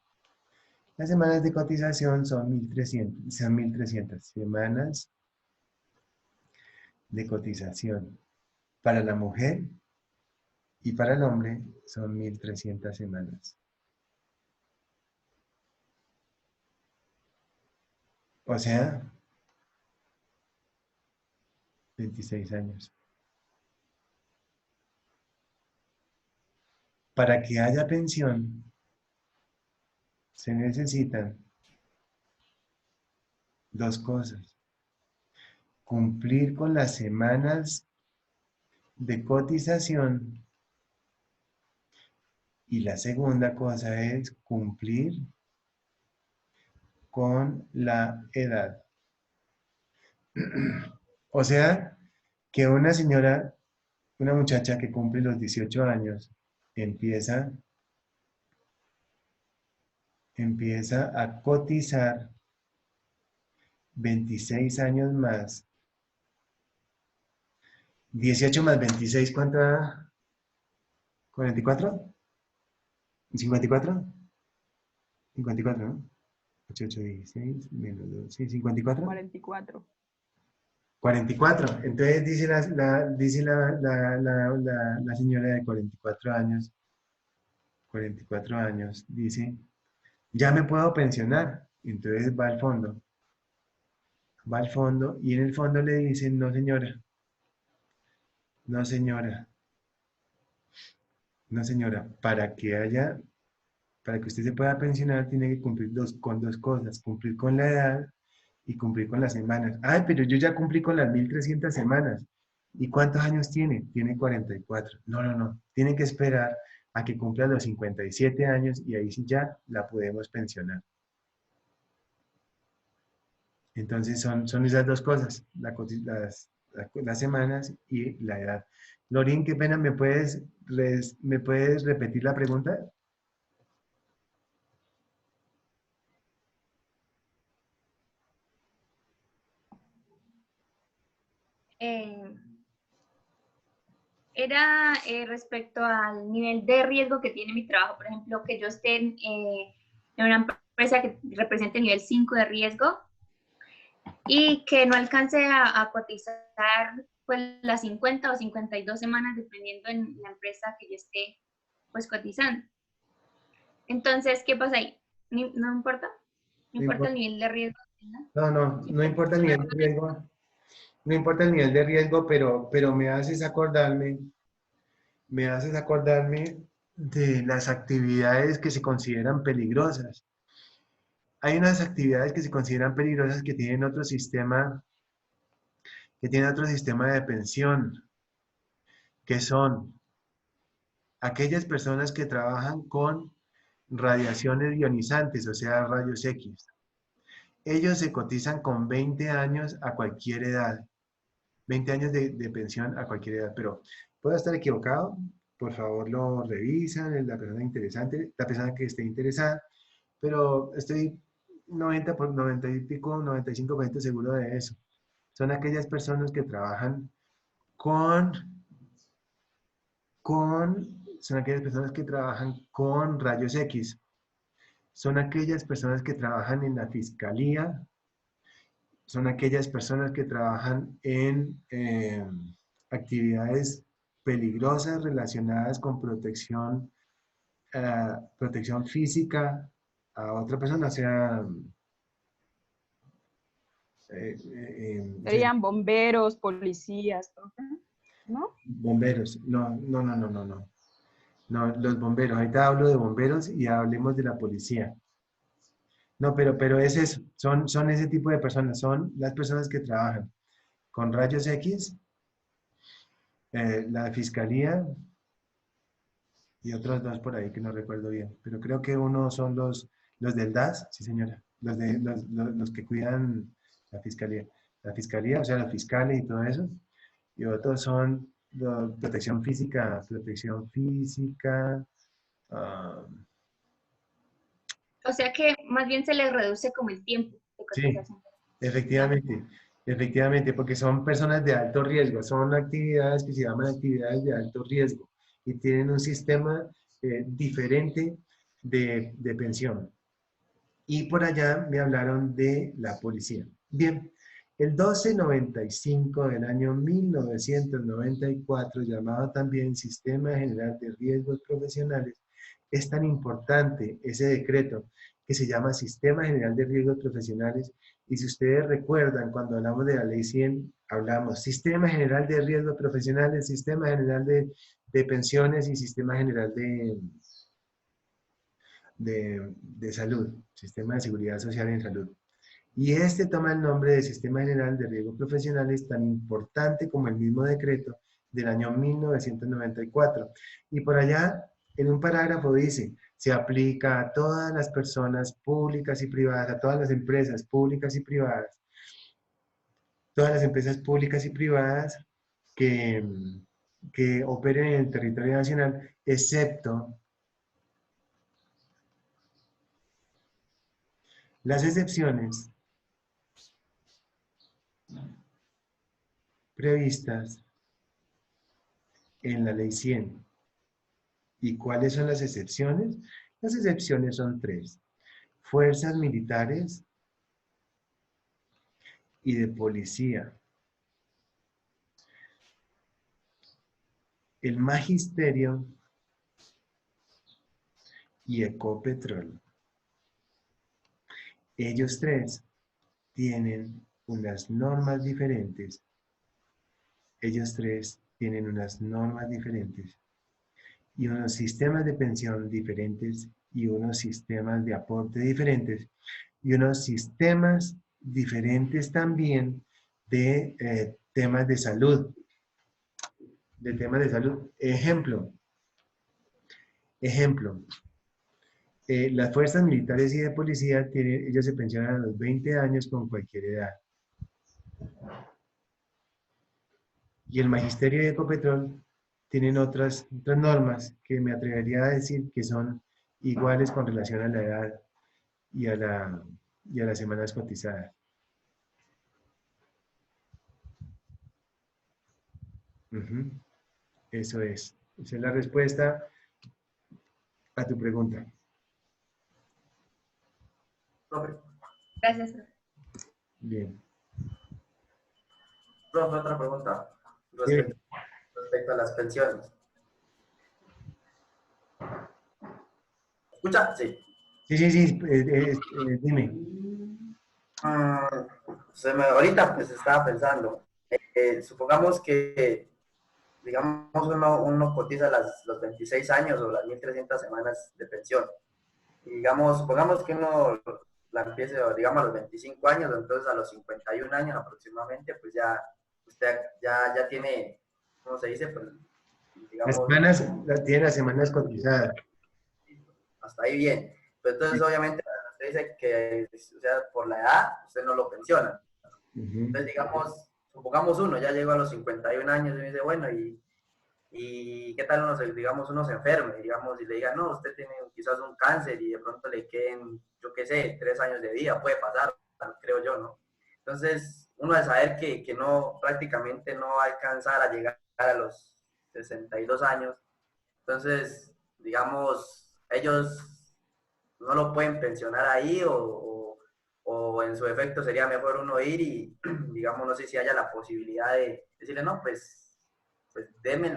Las semanas de cotización son 1.300 semanas de cotización. Para la mujer y para el hombre son 1.300 semanas. O sea, 26 años. Para que haya pensión, se necesitan dos cosas. Cumplir con las semanas de cotización y la segunda cosa es cumplir con la edad. O sea, que una señora, una muchacha que cumple los 18 años, empieza a cotizar 26 años más. 18 más 26, ¿cuánto da? ¿44? ¿54? 54, ¿no? 8, 16, menos 2, sí, 54. 44. 44. Entonces dice la señora de 44 años, dice, ya me puedo pensionar. Entonces va al fondo va al fondo y en el fondo le dicen, no señora, no señora, no señora, para que usted se pueda pensionar tiene que cumplir con dos cosas, cumplir con la edad y cumplir con las semanas. Ay, pero yo ya cumplí con las 1300 semanas. ¿Y cuántos años tiene? Tiene 44. No, no, no. Tiene que esperar a que cumpla los 57 años y ahí sí ya la podemos pensionar. Entonces son esas dos cosas, las semanas y la edad. Lorín, qué pena, ¿me puedes repetir la pregunta? Eh, Era respecto al nivel de riesgo que tiene mi trabajo. Por ejemplo, que yo esté en una empresa que represente nivel 5 de riesgo y que no alcance a cotizar pues, las 50 o 52 semanas, dependiendo en la empresa que yo esté pues, cotizando. Entonces, ¿qué pasa ahí? ¿No importa? ¿No No importa el importa, nivel de riesgo? no importa el nivel de riesgo, no importa el nivel de riesgo, pero me haces acordarme de las actividades que se consideran peligrosas. Hay unas actividades que se consideran peligrosas que tienen otro sistema de pensión, que son aquellas personas que trabajan con radiaciones ionizantes, o sea, rayos X. Ellos se cotizan con 20 años a cualquier edad, 20 años de pensión a cualquier edad, pero puedo estar equivocado, por favor lo revisan, es la persona interesante, la persona que esté interesada, pero estoy 90 por 90 y pico, 95% seguro de eso. Son aquellas personas que trabajan con, son aquellas personas que trabajan con rayos X, son aquellas personas que trabajan en la fiscalía, son aquellas personas que trabajan en actividades peligrosas relacionadas con protección física a otra persona, o sea, Serían bomberos, policías, ¿no? bomberos, no. No, los bomberos, ahorita hablo de bomberos y hablemos de la policía. No, pero es eso, son ese tipo de personas, son las personas que trabajan con rayos X, la fiscalía y otros dos por ahí que no recuerdo bien, pero creo que uno son los del DAS, sí señora, los que cuidan la fiscalía, o sea, los fiscales y todo eso, y otros son protección física, ah, O sea que más bien se les reduce como el tiempo de sí, cotización. efectivamente, efectivamente, porque son personas de alto riesgo, son actividades que se llaman actividades de alto riesgo y tienen un sistema diferente de pensión. Y por allá me hablaron de la policía. Bien, el 1295 del año 1994, llamado también Sistema General de Riesgos Profesionales, es tan importante ese decreto que se llama Sistema General de Riesgos Profesionales. Y si ustedes recuerdan, cuando hablamos de la Ley 100, hablamos Sistema General de Riesgos Profesionales, Sistema General de Pensiones y Sistema General de Salud, Sistema de Seguridad Social en Salud. Y este toma el nombre de Sistema General de Riesgos Profesionales, tan importante como el mismo decreto del año 1994. Y por allá, en un parágrafo dice, se aplica a todas las personas públicas y privadas, a todas las empresas públicas y privadas, todas las empresas públicas y privadas que, que operen en el territorio nacional, excepto las excepciones previstas en la Ley 100. ¿Y cuáles son las excepciones? Las excepciones son tres: fuerzas militares y de policía. El magisterio y Ecopetrol. Ellos tres tienen unas normas diferentes. Ellos tres tienen unas normas diferentes y unos sistemas de pensión diferentes y unos sistemas de aporte diferentes y unos sistemas diferentes también de temas de salud. De temas de salud. Ejemplo. Las fuerzas militares y de policía, ellos se pensionan a los 20 años con cualquier edad. Y el Magisterio de Ecopetrol tienen otras normas que me atrevería a decir que son iguales con relación a la edad y a las semanas cotizadas. Ujú. Eso es. Esa es la respuesta a tu pregunta. Profe, Gracias. Bien. profe, otra pregunta Sí. respecto a las pensiones. ¿Escucha? Sí. Sí. Dime. Ahorita pues estaba pensando, supongamos que, digamos, uno cotiza los 26 años o las 1.300 semanas de pensión. Y digamos, supongamos que uno la empiece, digamos, a los 25 años, entonces a los 51 años aproximadamente, pues ya usted ya tiene, ¿cómo se dice? Pues, digamos, Tienen las semanas cotizadas. hasta ahí bien. Pero entonces, obviamente, usted dice que, o sea, por la edad, usted no lo pensiona. Ujú. Entonces, digamos, supongamos uno, ya llegó a los 51 años y dice, bueno, ¿y qué tal digamos, uno se enferme, digamos, y le diga, no, usted tiene quizás un cáncer y de pronto le queden, yo qué sé, 3 años de vida, puede pasar, creo yo, ¿no? Entonces, uno al saber que no, prácticamente no va a alcanzar a llegar a los 62 años, entonces, digamos, ellos no lo pueden pensionar ahí o en su efecto sería mejor uno ir y, digamos, no sé si haya la posibilidad de decirle, no, pues deme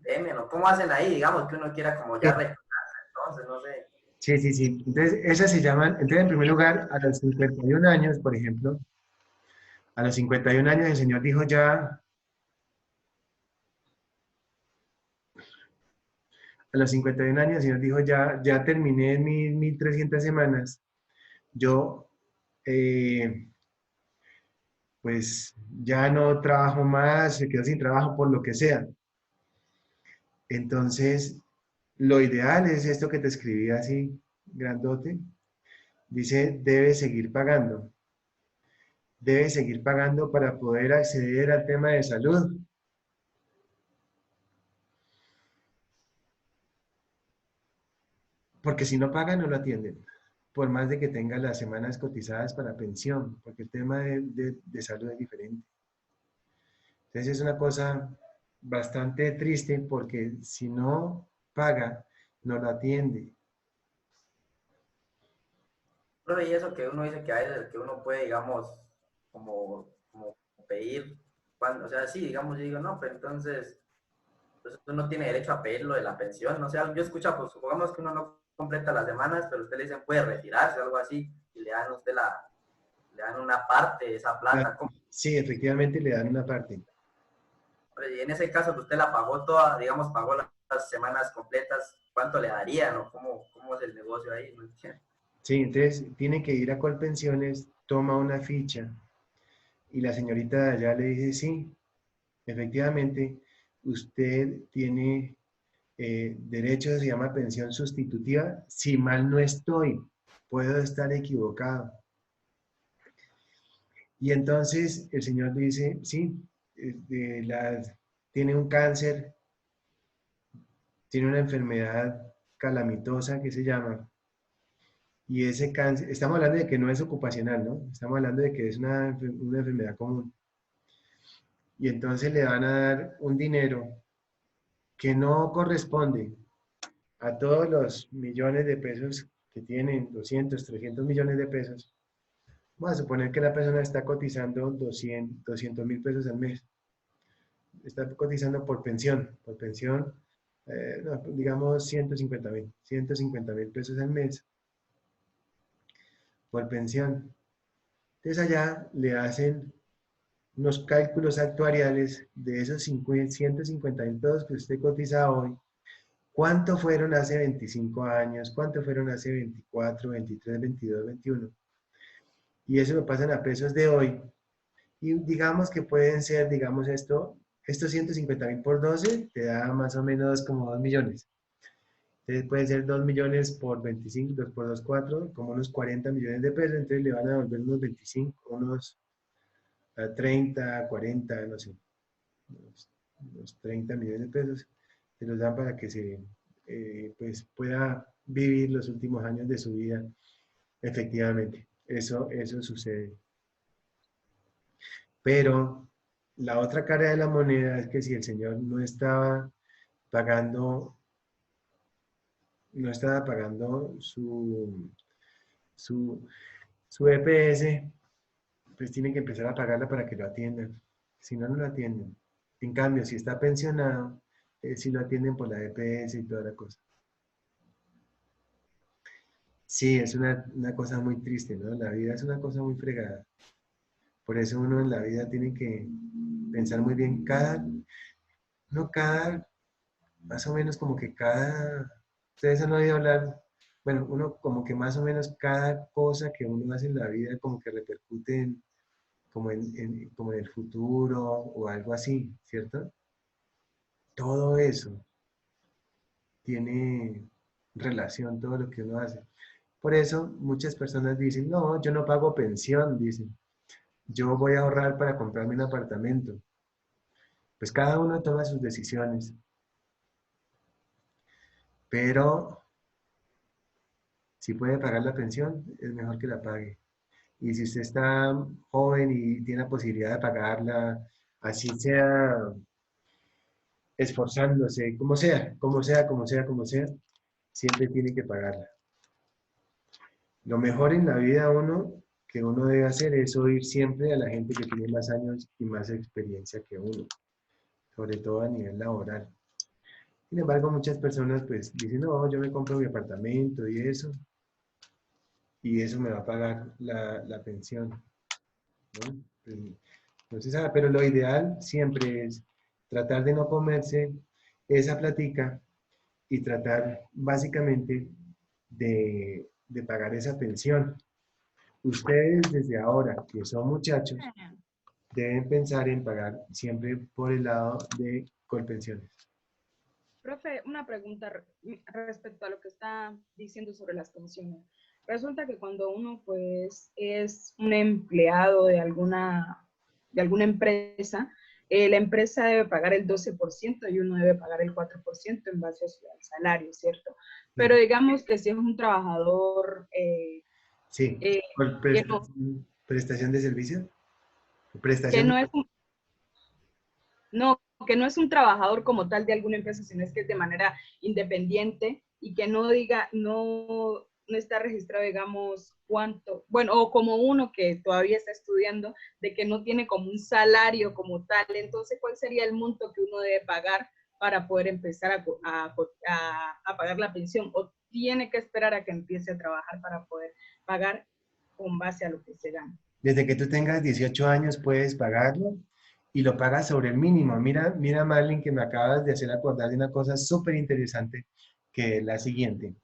deme, ¿no? ¿Cómo hacen ahí? Digamos que uno quiera como ya retirarse, entonces, no sé. Sí. Entonces, esas se llaman, entonces, en primer lugar, a los 51 años, por ejemplo, a los 51 años el señor dijo ya, a los 51 años el señor dijo ya terminé mis 1.300 semanas, yo, pues, ya no trabajo más, se quedó sin trabajo por lo que sea. Entonces, lo ideal es esto que te escribí así, grandote, dice, debe seguir pagando. Debe seguir pagando para poder acceder al tema de salud. Porque si no paga, no lo atienden. Por más de que tenga las semanas cotizadas para pensión, porque el tema de salud es diferente. Entonces es una cosa bastante triste porque si no paga, no lo atiende. Pero y eso que uno dice que hay, que uno puede, digamos, como pedir, cuando, o sea, sí, digamos, yo digo, no, pero entonces, pues uno tiene derecho a pedir lo de la pensión, o sea, yo escucho, pues supongamos que uno no completa las semanas, pero usted le dicen puede retirarse o algo así, y le dan a usted le dan una parte de esa plata. ¿Cómo? Sí, efectivamente le dan una parte. Y en ese caso que usted la pagó toda, digamos, pagó las semanas completas, ¿cuánto le darían o cómo es el negocio ahí? No entiendo. Sí, entonces tiene que ir a Colpensiones, toma una ficha y la señorita de allá le dice, sí, efectivamente, usted tiene derecho, se llama pensión sustitutiva, si mal no estoy, puedo estar equivocado. Y entonces el señor dice, sí, tiene un cáncer, tiene una enfermedad calamitosa que se llama, y ese cáncer, estamos hablando de que no es ocupacional, ¿no? Estamos hablando de que es una enfermedad común. Y entonces le van a dar un dinero que no corresponde a todos los millones de pesos que tienen, 200, 300 millones de pesos. Vamos a suponer que la persona está cotizando 200.000 pesos al mes. Está cotizando por pensión, no, digamos 150.000 pesos al mes por pensión. Entonces allá le hacen unos cálculos actuariales de esos 150.000 pesos que usted cotiza hoy. ¿Cuánto fueron hace 25 años? ¿Cuánto fueron hace 24, 23, 22, 21? Y eso lo pasan a pesos de hoy. Y digamos que pueden ser, digamos estos 150.000 por 12 te da más o menos como 2 millones. Entonces pueden ser 2 millones por 25, 2 por 2, 4, como unos 40 millones de pesos. Entonces le van a devolver unos 25, unos 30, 40, no sé, unos 30 millones de pesos. Se los dan para que pues pueda vivir los últimos años de su vida efectivamente. Eso sucede. Pero la otra cara de la moneda es que si el señor no estaba pagando su, su EPS, pues tiene que empezar a pagarla para que lo atiendan. Si no, no lo atienden. En cambio, si está pensionado, sí lo atienden por la EPS y toda la cosa. Sí, es una cosa muy triste, ¿no? La vida es una cosa muy fregada. Por eso uno en la vida tiene que pensar muy bien más o menos como que ustedes han oído hablar, bueno, uno como que más o menos cada cosa que uno hace en la vida como que repercute como en el futuro o algo así, ¿cierto? Todo eso tiene relación, todo lo que uno hace. Por eso muchas personas dicen, no, yo no pago pensión, dicen, yo voy a ahorrar para comprarme un apartamento. Pues cada uno toma sus decisiones, pero si puede pagar la pensión, es mejor que la pague. Y si usted está joven y tiene la posibilidad de pagarla, así sea esforzándose, como sea, siempre tiene que pagarla. Lo mejor en la vida que uno debe hacer es oír siempre a la gente que tiene más años y más experiencia que uno, sobre todo a nivel laboral. Sin embargo, muchas personas pues dicen, no, yo me compro mi apartamento y eso me va a pagar la pensión, ¿no? Entonces, pero lo ideal siempre es tratar de no comerse esa platica y tratar básicamente de pagar esa pensión. Ustedes desde ahora, que son muchachos, deben pensar en pagar siempre por el lado de Colpensiones. Profe, una pregunta respecto a lo que está diciendo sobre las pensiones. Resulta que cuando uno pues es un empleado de alguna empresa, la empresa debe pagar el 12% y uno debe pagar el 4% en base al salario, ¿cierto? Pero digamos que si es un trabajador Sí, por que no, prestación de servicio. que Prestación de... no es un, no, que no es un trabajador como tal de alguna empresa, sino es que es de manera independiente y que no diga, no está registrado, digamos, cuánto, bueno, o como uno que todavía está estudiando, de que no tiene como un salario como tal. Entonces, ¿cuál sería el monto que uno debe pagar para poder empezar a pagar la pensión? ¿O tiene que esperar a que empiece a trabajar para poder pagar con base a lo que se gana? Desde que tú tengas 18 años puedes pagarlo y lo pagas sobre el mínimo. Mira, Marlene, que me acabas de hacer acordar de una cosa súper interesante, que es la siguiente.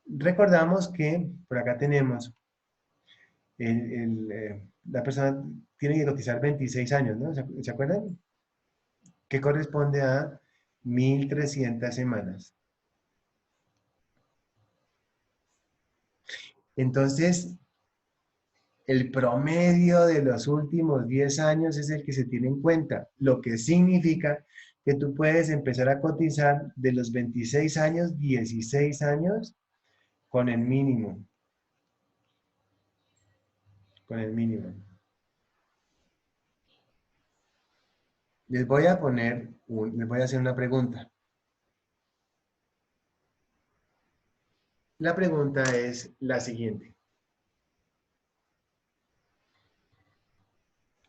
Recordamos que por acá tenemos, la persona tiene que cotizar 26 años, ¿no? ¿Se acuerdan? Que corresponde a 1.300 semanas. Entonces, el promedio de los últimos 10 años es el que se tiene en cuenta, lo que significa que tú puedes empezar a cotizar de los 26 años, 16 años, con el mínimo. Con el mínimo. Les voy a hacer una pregunta. La pregunta es la siguiente.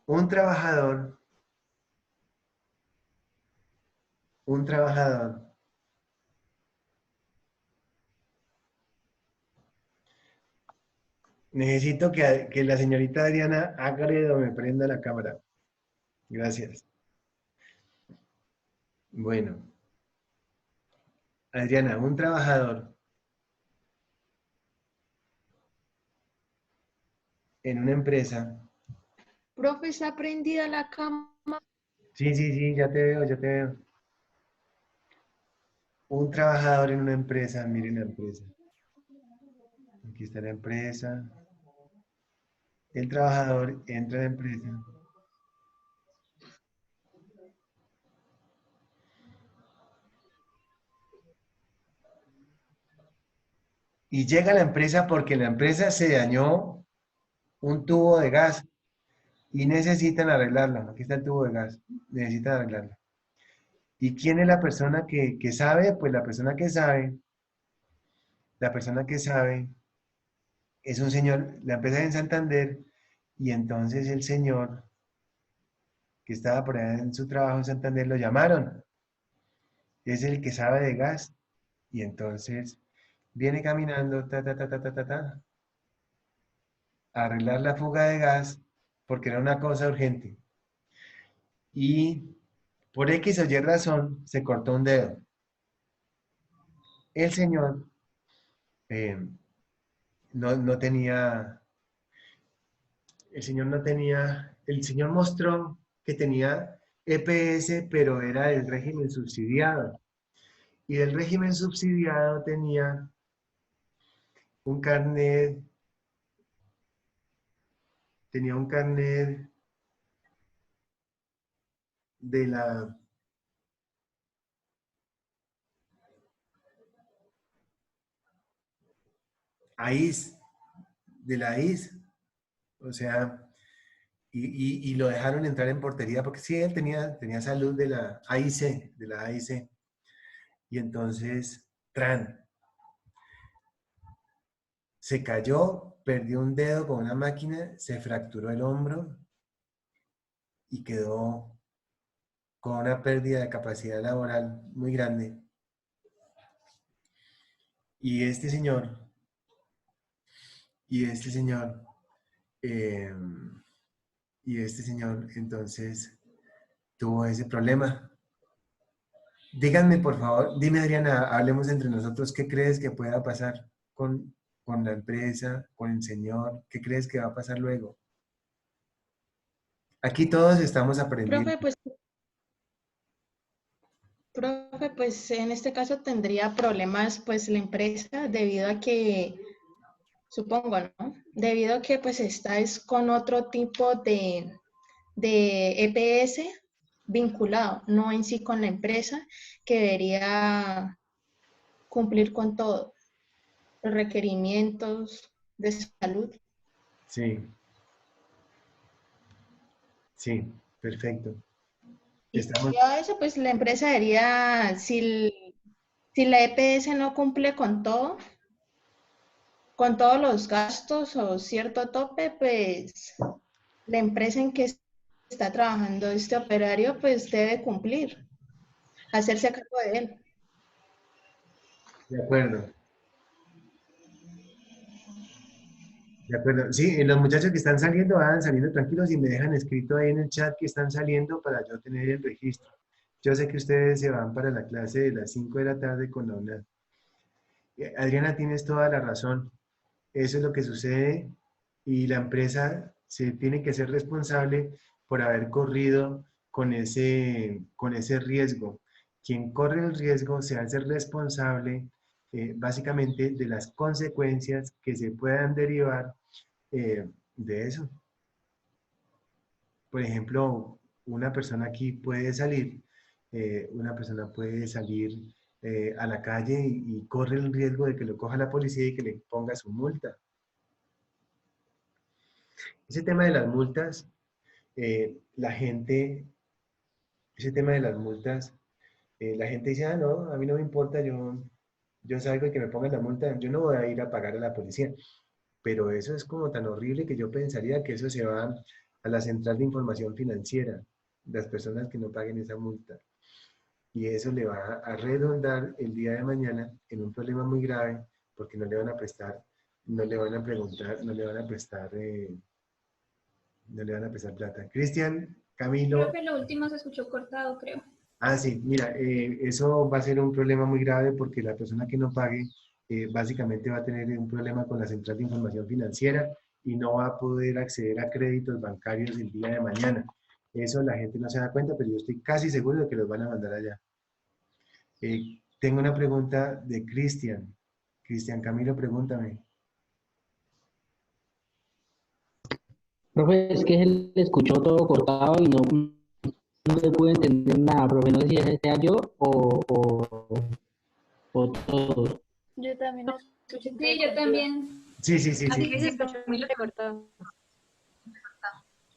Un trabajador Necesito que la señorita Adriana Agredo me prenda la cámara. Gracias. Bueno, Adriana, un trabajador en una empresa. Profe, ¿está prendida la cámara? Sí, sí, sí, ya te veo, ya te veo. Un trabajador en una empresa, miren la empresa. Aquí está la empresa. El trabajador entra a la empresa. Y llega a la empresa porque en la empresa se dañó un tubo de gas y necesitan arreglarlo. Aquí está el tubo de gas. Necesitan arreglarlo. ¿Y quién es la persona que sabe? Pues la persona que sabe es un señor, la empresa es en Santander, y entonces el señor que estaba por allá en su trabajo en Santander lo llamaron. Es el que sabe de gas, y entonces viene caminando, a arreglar la fuga de gas, porque era una cosa urgente. Y por X o Y razón se cortó un dedo. El señor eh, no tenía, el señor mostró que tenía EPS, pero era del régimen subsidiado. Y del régimen subsidiado un carnet, tenía un carnet de la AIS, de la AIS, o sea, y lo dejaron entrar en portería, porque sí, él tenía salud de la AIC, y entonces, se cayó, perdió un dedo con una máquina, se fracturó el hombro y quedó con una pérdida de capacidad laboral muy grande. Y este señor, y este señor, eh, entonces tuvo ese problema. Díganme, por favor, dime Adriana, hablemos entre nosotros, ¿qué crees que pueda pasar con la empresa, con el señor? ¿Qué crees que va a pasar luego? Aquí todos estamos aprendiendo. Profe, pues en este caso tendría problemas pues la empresa debido a que, supongo, ¿no? Debido a que pues está es con otro tipo de EPS vinculado, no en sí con la empresa, que debería cumplir con todos los requerimientos de salud. Sí, sí, perfecto. Y Estamos, a eso pues la empresa debería, si la EPS no cumple con todos los gastos o cierto tope, pues la empresa en que está trabajando este operario pues debe cumplir, hacerse cargo de él. de acuerdo. De acuerdo. Sí, los muchachos que están saliendo, van saliendo tranquilos y me dejan escrito ahí en el chat que están saliendo para yo tener el registro. Yo sé que ustedes se van para la clase de las 5 de la tarde con la UNAD. Adriana, tienes toda la razón. Eso es lo que sucede y la empresa se tiene que ser responsable por haber corrido con ese riesgo. Quien corre el riesgo se hace responsable básicamente de las consecuencias que se puedan derivar de eso. Por ejemplo, una persona aquí puede salir, a la calle y corre el riesgo de que lo coja la policía y que le ponga su multa. Ese tema de las multas, la gente, ese tema de las multas, la gente dice, ah, no, a mí no me importa, yo salgo y que me pongan la multa, yo no voy a ir a pagar a la policía. Pero eso es como tan horrible que yo pensaría que eso se va a la central de información financiera, las personas que no paguen esa multa. Y eso le va a redundar el día de mañana en un problema muy grave porque no le van a prestar no le van a preguntar, no le van a prestar, no le van a prestar plata. Cristian, Camilo. Creo que lo último se escuchó cortado, creo. Ah, sí, mira, eso va a ser un problema muy grave porque la persona que no pague básicamente va a tener un problema con la Central de Información Financiera y no va a poder acceder a créditos bancarios el día de mañana. Eso la gente no se da cuenta, pero yo estoy casi seguro de que los van a mandar allá. Tengo una pregunta de Cristian. Cristian Camilo, pregúntame. Profe, es que él escuchó todo cortado y no le pude entender nada, profe. No sé si sea yo o todos. Yo también escuché Sí, yo también. Sí, sí, sí, Así sí. que se escuchó muy cortado.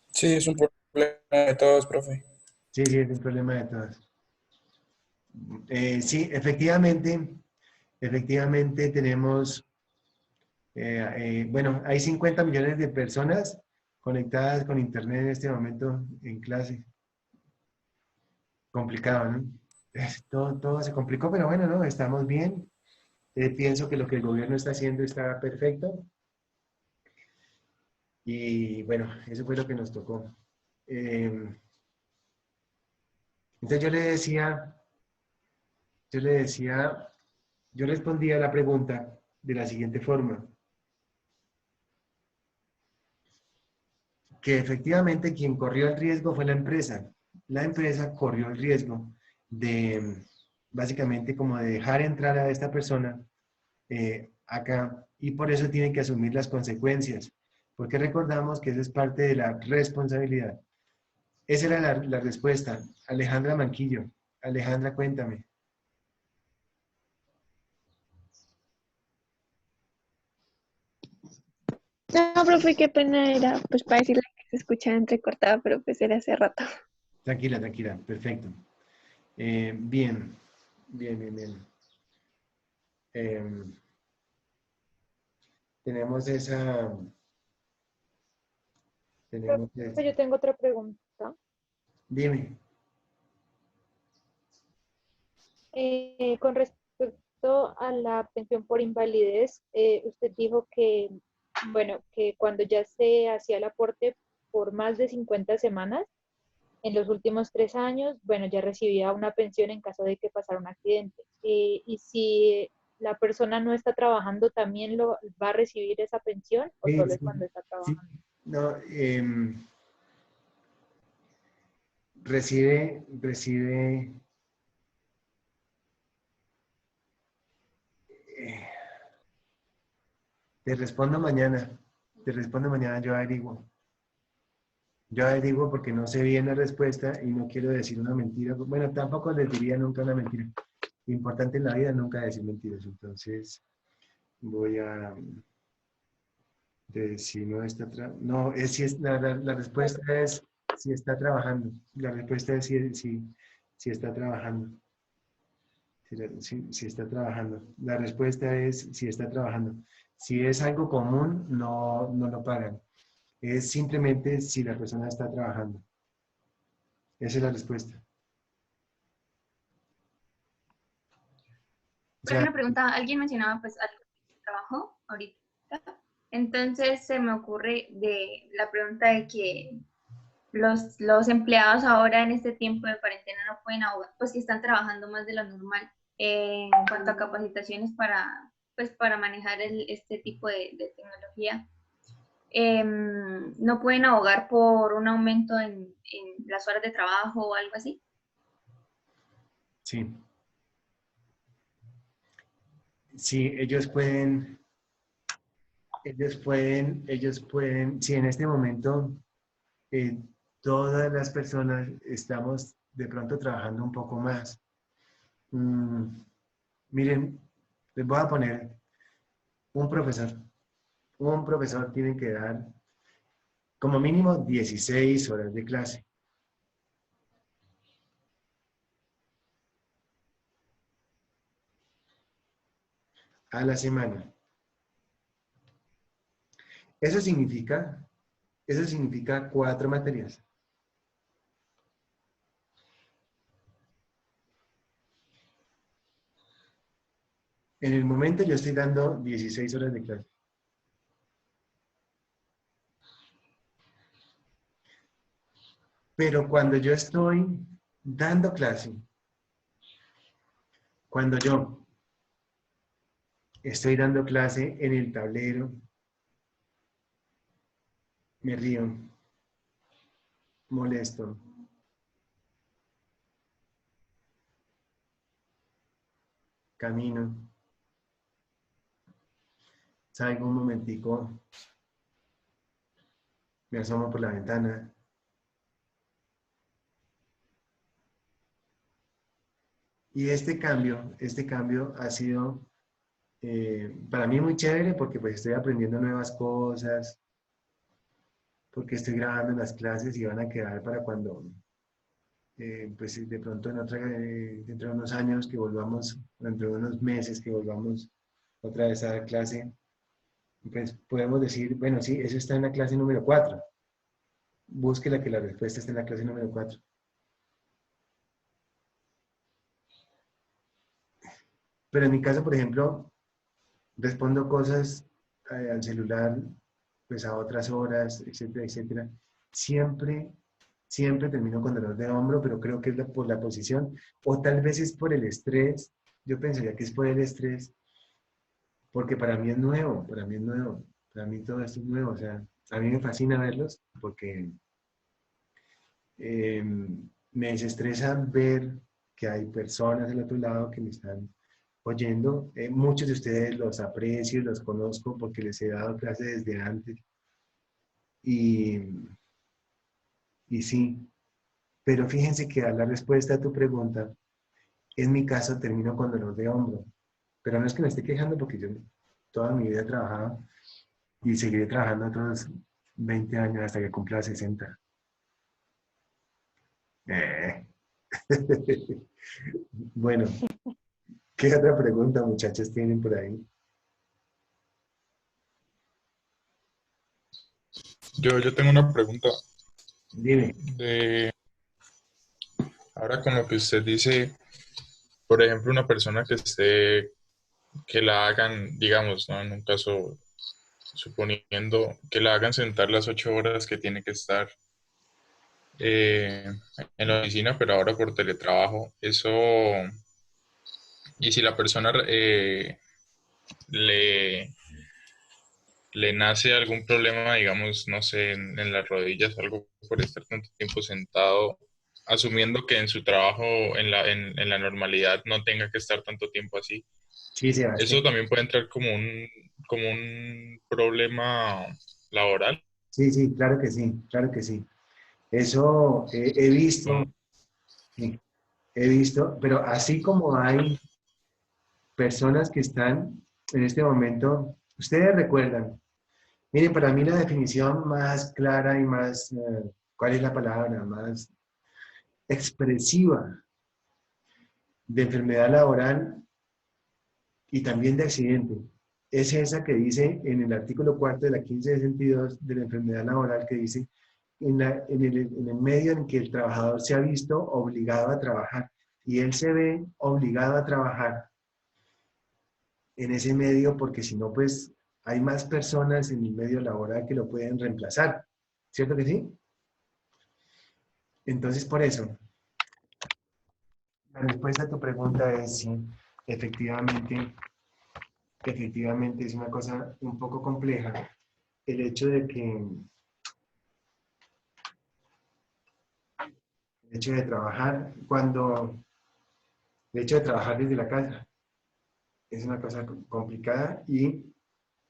Sí, es un problema de todos, profe. Sí, sí, es un problema de todas. Sí, efectivamente tenemos, bueno, hay 50 millones de personas conectadas con Internet en este momento en clase. Complicado, ¿no? Todo se complicó, pero bueno, ¿no? Estamos bien. Pienso que lo que el gobierno está haciendo está perfecto. Y bueno, eso fue lo que nos tocó. Entonces yo respondía a la pregunta de la siguiente forma, que efectivamente quien corrió el riesgo fue la empresa. La empresa corrió el riesgo de, básicamente, como de dejar entrar a esta persona acá, y por eso tienen que asumir las consecuencias, porque recordamos que eso es parte de la responsabilidad. Esa era la respuesta. Alejandra Manquillo. Alejandra, cuéntame. No, profe, qué pena era, pues para decirle que se escucha entrecortada, pero pues era hace rato. Tranquila, tranquila, perfecto. Bien, bien, bien, bien. Tenemos esa... Profe, yo tengo otra pregunta. Dime. Con respecto a la pensión por invalidez, usted dijo que, bueno, que cuando ya se hacía el aporte por más de 50 semanas, en los últimos 3 años, bueno, ya recibía una pensión en caso de que pasara un accidente. Y si la persona no está trabajando, ¿también lo va a recibir esa pensión o Sí, solo es sí, cuando está sí. trabajando? No, recibe, eh, te respondo mañana, yo averiguo porque no sé bien la respuesta y no quiero decir una mentira, bueno, tampoco les diría nunca una mentira, importante en la vida nunca decir mentiras, entonces voy a, si no está, no, si es, la respuesta es si está trabajando, la respuesta es si está trabajando. Si está trabajando. La respuesta es si está trabajando. Si es algo común, no lo pagan. Es simplemente si la persona está trabajando. Esa es la respuesta. O Pero sea, una pregunta, alguien mencionaba pues algo de trabajo ahorita. Entonces se me ocurre de la pregunta de que los empleados ahora en este tiempo de cuarentena no pueden ahogar, pues que están trabajando más de lo normal en cuanto a capacitaciones pues, para manejar este tipo de tecnología. No pueden ahogar por un aumento en las horas de trabajo o algo así. sí. Sí, si en este momento todas las personas estamos de pronto trabajando un poco más. Miren, les voy a poner un profesor. Un profesor tiene que dar como mínimo 16 horas de clase. A la semana. Eso significa 4 materias. En el momento yo estoy dando 16 horas de clase. Pero cuando yo estoy dando clase, cuando yo estoy dando clase en el tablero, me río, molesto, camino, salgo un momentico, me asomo por la ventana. Y este cambio ha sido para mí muy chévere porque pues estoy aprendiendo nuevas cosas, porque estoy grabando las clases y van a quedar para cuando, pues de pronto dentro de unos años que volvamos, dentro de unos meses que volvamos otra vez a dar clase, pues podemos decir, bueno, sí, eso está en la clase número 4. Búsquela que la respuesta está en la clase número 4. Pero en mi caso, por ejemplo, respondo cosas al celular, pues a otras horas, etcétera, etcétera. Siempre termino con dolor de hombro, pero creo que es por la posición, o tal vez es por el estrés. Yo pensaría que es por el estrés, porque para mí es nuevo, para mí todo esto es nuevo, o sea, a mí me fascina verlos, porque me desestresa ver que hay personas del otro lado que me están oyendo. Muchos de ustedes los aprecio, los conozco porque les he dado clases desde antes. Y sí, pero fíjense que a la respuesta a tu pregunta, en mi caso termino con dolor de hombro. Pero no es que me esté quejando porque yo toda mi vida he trabajado y seguiré trabajando otros 20 años hasta que cumpla 60. Bueno, ¿qué otra pregunta, muchachos, tienen por ahí? Yo tengo una pregunta. Dime. Ahora con lo que usted dice, por ejemplo, una persona que la hagan, digamos, ¿no? En un caso, suponiendo que la hagan sentar las 8 horas que tiene que estar en la oficina, pero ahora por teletrabajo, eso, y si la persona le, le nace algún problema, digamos, no sé, en las rodillas o algo por estar tanto tiempo sentado, asumiendo que en su trabajo, en la normalidad, no tenga que estar tanto tiempo así. Sí, Sebastián. ¿Eso también puede entrar como un problema laboral? Sí, claro que sí, claro que sí. Eso he visto, sí, he visto, pero así como hay personas que están en este momento, ustedes recuerdan, miren, para mí la definición más clara y más, ¿cuál es la palabra? Más expresiva de enfermedad laboral y también de accidente. Es esa que dice en el artículo 4 de la 1562 de la enfermedad laboral, que dice en el medio en que el trabajador se ha visto obligado a trabajar y él se ve obligado a trabajar en ese medio porque si no, pues hay más personas en el medio laboral que lo pueden reemplazar. ¿Cierto que sí? Entonces, por eso, la respuesta a tu pregunta es sí, efectivamente es una cosa un poco compleja el hecho de trabajar el hecho de trabajar desde la casa es una cosa complicada y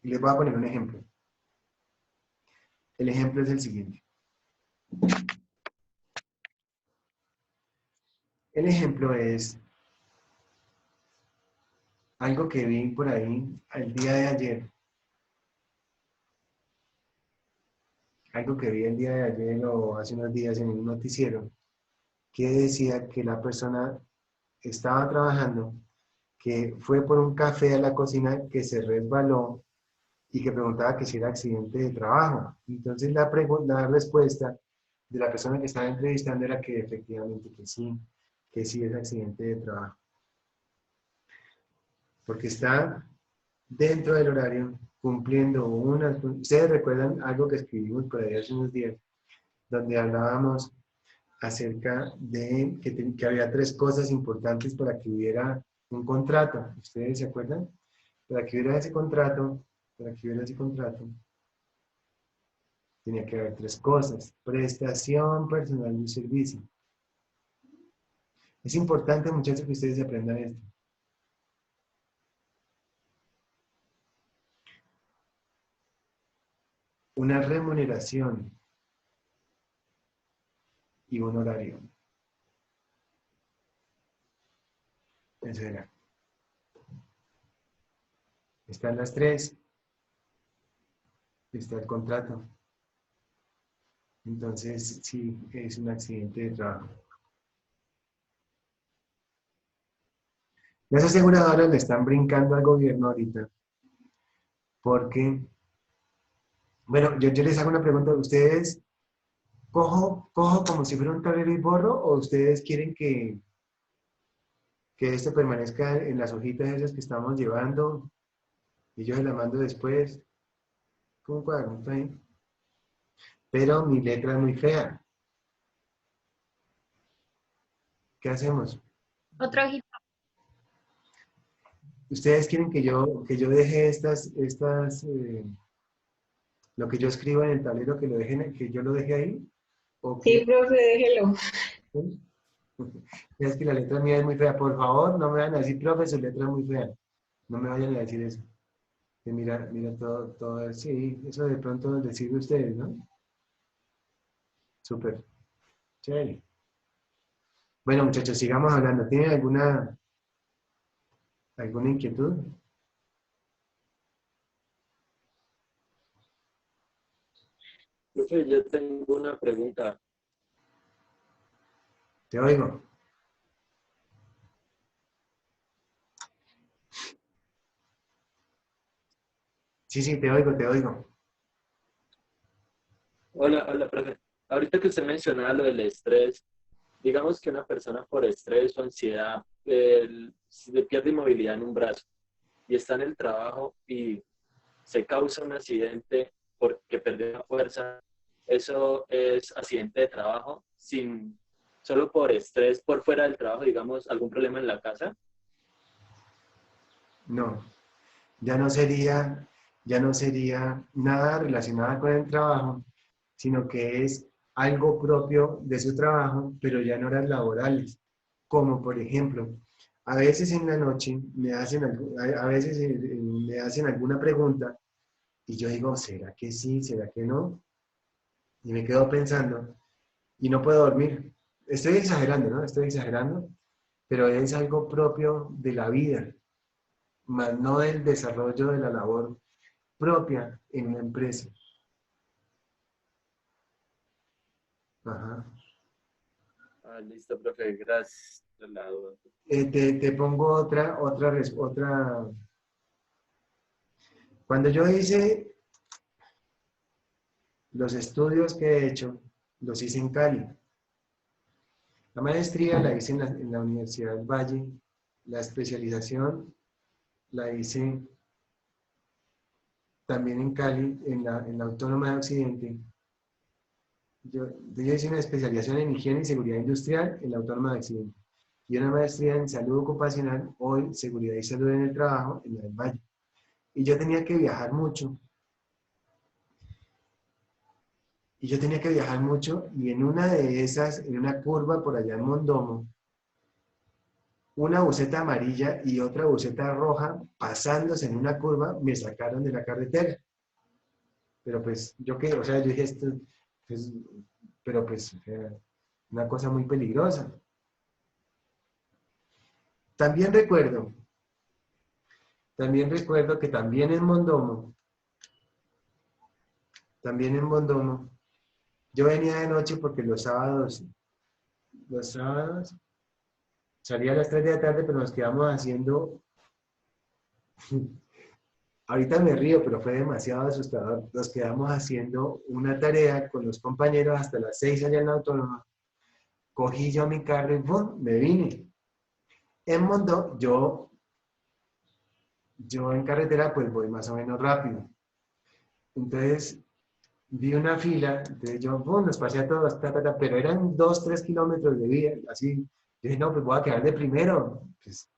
les voy a poner un ejemplo. El ejemplo es el siguiente. El ejemplo es algo que vi por ahí el día de ayer. Algo que vi el día de ayer o hace unos días en un noticiero que decía que la persona estaba trabajando, que fue por un café a la cocina, que se resbaló y que preguntaba que si era accidente de trabajo. Entonces la respuesta de la persona que estaba entrevistando era que efectivamente que sí es accidente de trabajo. Porque está dentro del horario cumpliendo unas... Ustedes recuerdan algo que escribimos por ahí hace unos días, donde hablábamos acerca de que había 3 cosas importantes para que hubiera un contrato. ¿Ustedes se acuerdan? Para que hubiera ese contrato, tenía que haber 3 cosas. Prestación personal de servicio. Es importante, muchachos, que ustedes aprendan esto. Una remuneración y un horario. Eso era. Están las 3. Está el contrato. Entonces, sí, es un accidente de trabajo. Las aseguradoras le están brincando al gobierno ahorita. Porque, bueno, yo les hago una pregunta. ¿Ustedes cojo como si fuera un tablero y borro? ¿O ustedes quieren que esto permanezca en las hojitas esas que estamos llevando y yo se la mando después? ¿Cómo cuadro? ¿Está ahí? Pero mi letra es muy fea. ¿Qué hacemos? Otra hojita. ¿Ustedes quieren que yo deje lo que yo escriba en el tablero, que yo lo deje ahí? ¿O Sí, profe, déjelo. ¿Sí? Es que la letra mía es muy fea. Por favor, no me vayan a decir, profe, su letra es muy fea. No me vayan a decir eso. Que mira todo, sí, eso de pronto les sirve a ustedes, ¿no? Súper. Chévere. Bueno, muchachos, sigamos hablando. ¿Tienen alguna inquietud? Profe, yo tengo una pregunta. Te oigo. Sí, te oigo. Hola, profe. Ahorita que usted mencionaba lo del estrés, digamos que una persona por estrés o ansiedad le pierde movilidad en un brazo y está en el trabajo y se causa un accidente porque perdió la fuerza. Eso es accidente de trabajo solo por estrés por fuera del trabajo, digamos, algún problema en la casa. No, ya no sería nada relacionado con el trabajo, sino que es algo propio de su trabajo, pero ya en horas laborales. Como por ejemplo, a veces en la noche me hacen alguna pregunta y yo digo, ¿será que sí? ¿Será que no? Y me quedo pensando y no puedo dormir. Estoy exagerando, ¿no? Estoy exagerando, pero es algo propio de la vida, más no del desarrollo de la labor propia en una empresa. Ajá. Listo, profe, gracias. Te pongo otra. Cuando yo hice los estudios que he hecho, los hice en Cali. La maestría la hice en la Universidad del Valle. La especialización la hice también en Cali, en la Autónoma de Occidente. Yo hice una especialización en higiene y seguridad industrial en la Autónoma de Occidente. Y una maestría en salud ocupacional o en seguridad y salud en el trabajo en la del Valle. Y yo tenía que viajar mucho. Y en una de esas, en una curva por allá en Mondomo, una buseta amarilla y otra buseta roja pasándose en una curva me sacaron de la carretera. Pero pues, yo dije esto, pues, pero pues, una cosa muy peligrosa. También recuerdo que también en Mondomo, yo venía de noche porque los sábados salía a las 3 de la tarde, pero nos quedamos haciendo, ahorita me río, pero fue demasiado asustador, nos quedamos haciendo una tarea con los compañeros hasta las 6 allá en la Autónoma. Cogí yo mi carro y ¡pum!, me vine. En Mondomo, yo en carretera pues voy más o menos rápido. Entonces, vi una fila, entonces yo, los pasé a todos, pero eran 2, 3 kilómetros de vía, así. Yo dije, no, pues voy a quedar de primero. Pues,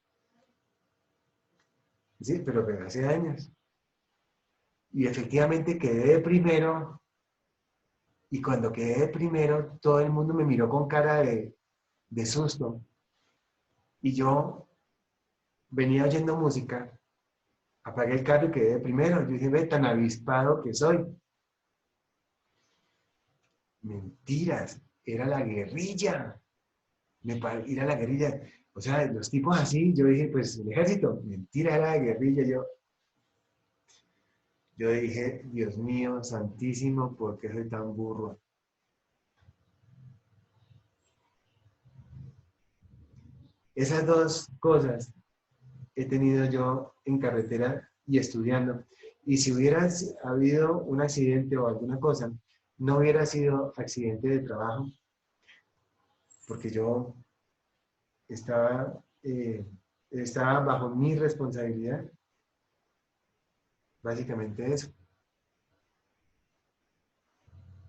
sí, pero hace años. Y efectivamente quedé de primero, y cuando quedé de primero, todo el mundo me miró con cara de susto. Y yo venía oyendo música, apagué el carro y quedé de primero. Yo dije, ve, tan avispado que soy. Mentiras, era la guerrilla. Ir a la guerrilla. O sea, los tipos así, yo dije, pues el ejército. Mentira, era la guerrilla. Yo dije, Dios mío, santísimo, ¿por qué soy tan burro? Esas dos cosas he tenido yo en carretera y estudiando. Y si hubiera habido un accidente o alguna cosa, no hubiera sido accidente de trabajo, porque yo estaba bajo mi responsabilidad. Básicamente eso.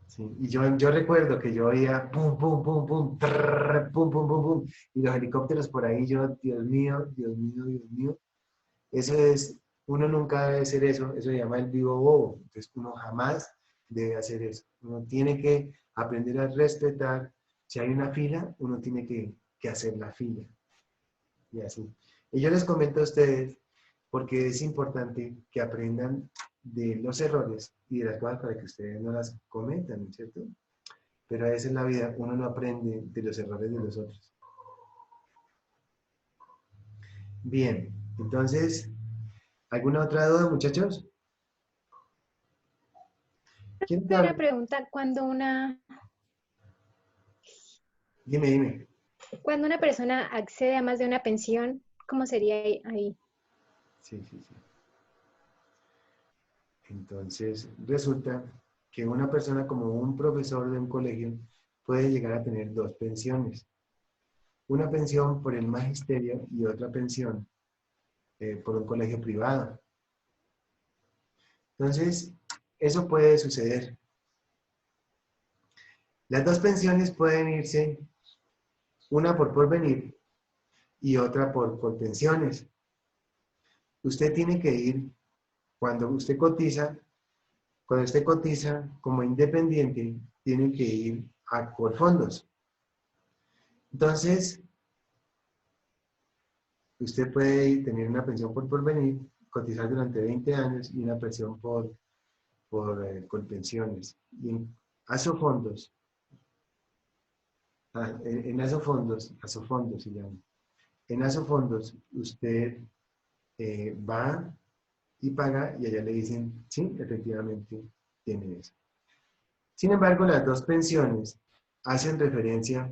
Sí. Y yo recuerdo que yo oía pum, pum, pum, pum, trrr, pum, pum, pum, pum, y los helicópteros por ahí, yo, Dios mío, Dios mío, Dios mío. Eso es, uno nunca debe hacer eso, eso se llama el vivo bobo. Entonces uno jamás debe hacer eso. Uno tiene que aprender a respetar. Si hay una fila, uno tiene que hacer la fila. Y así. Y yo les comento a ustedes porque es importante que aprendan de los errores y de las cosas para que ustedes no las cometan, ¿cierto? Pero a veces en la vida uno no aprende de los errores de los otros. Bien, entonces, ¿alguna otra duda, muchachos? ¿Quién te Una habla? pregunta, Dime. cuando una persona accede a más de una pensión, ¿cómo sería ahí? Sí. Entonces, resulta que una persona como un profesor de un colegio puede llegar a tener 2 pensiones. Una pensión por el magisterio y otra pensión por un colegio privado. Entonces, eso puede suceder. Las 2 pensiones pueden irse, una por porvenir y otra por pensiones. Usted tiene que ir, cuando usted cotiza como independiente, tiene que ir a Colfondos. Entonces, usted puede tener una pensión por porvenir, cotizar durante 20 años y una pensión por Colpensiones. Y en Asofondos, Asofondos se llama. En Asofondos usted va y paga y allá le dicen, sí, efectivamente tiene eso. Sin embargo, las 2 pensiones hacen referencia,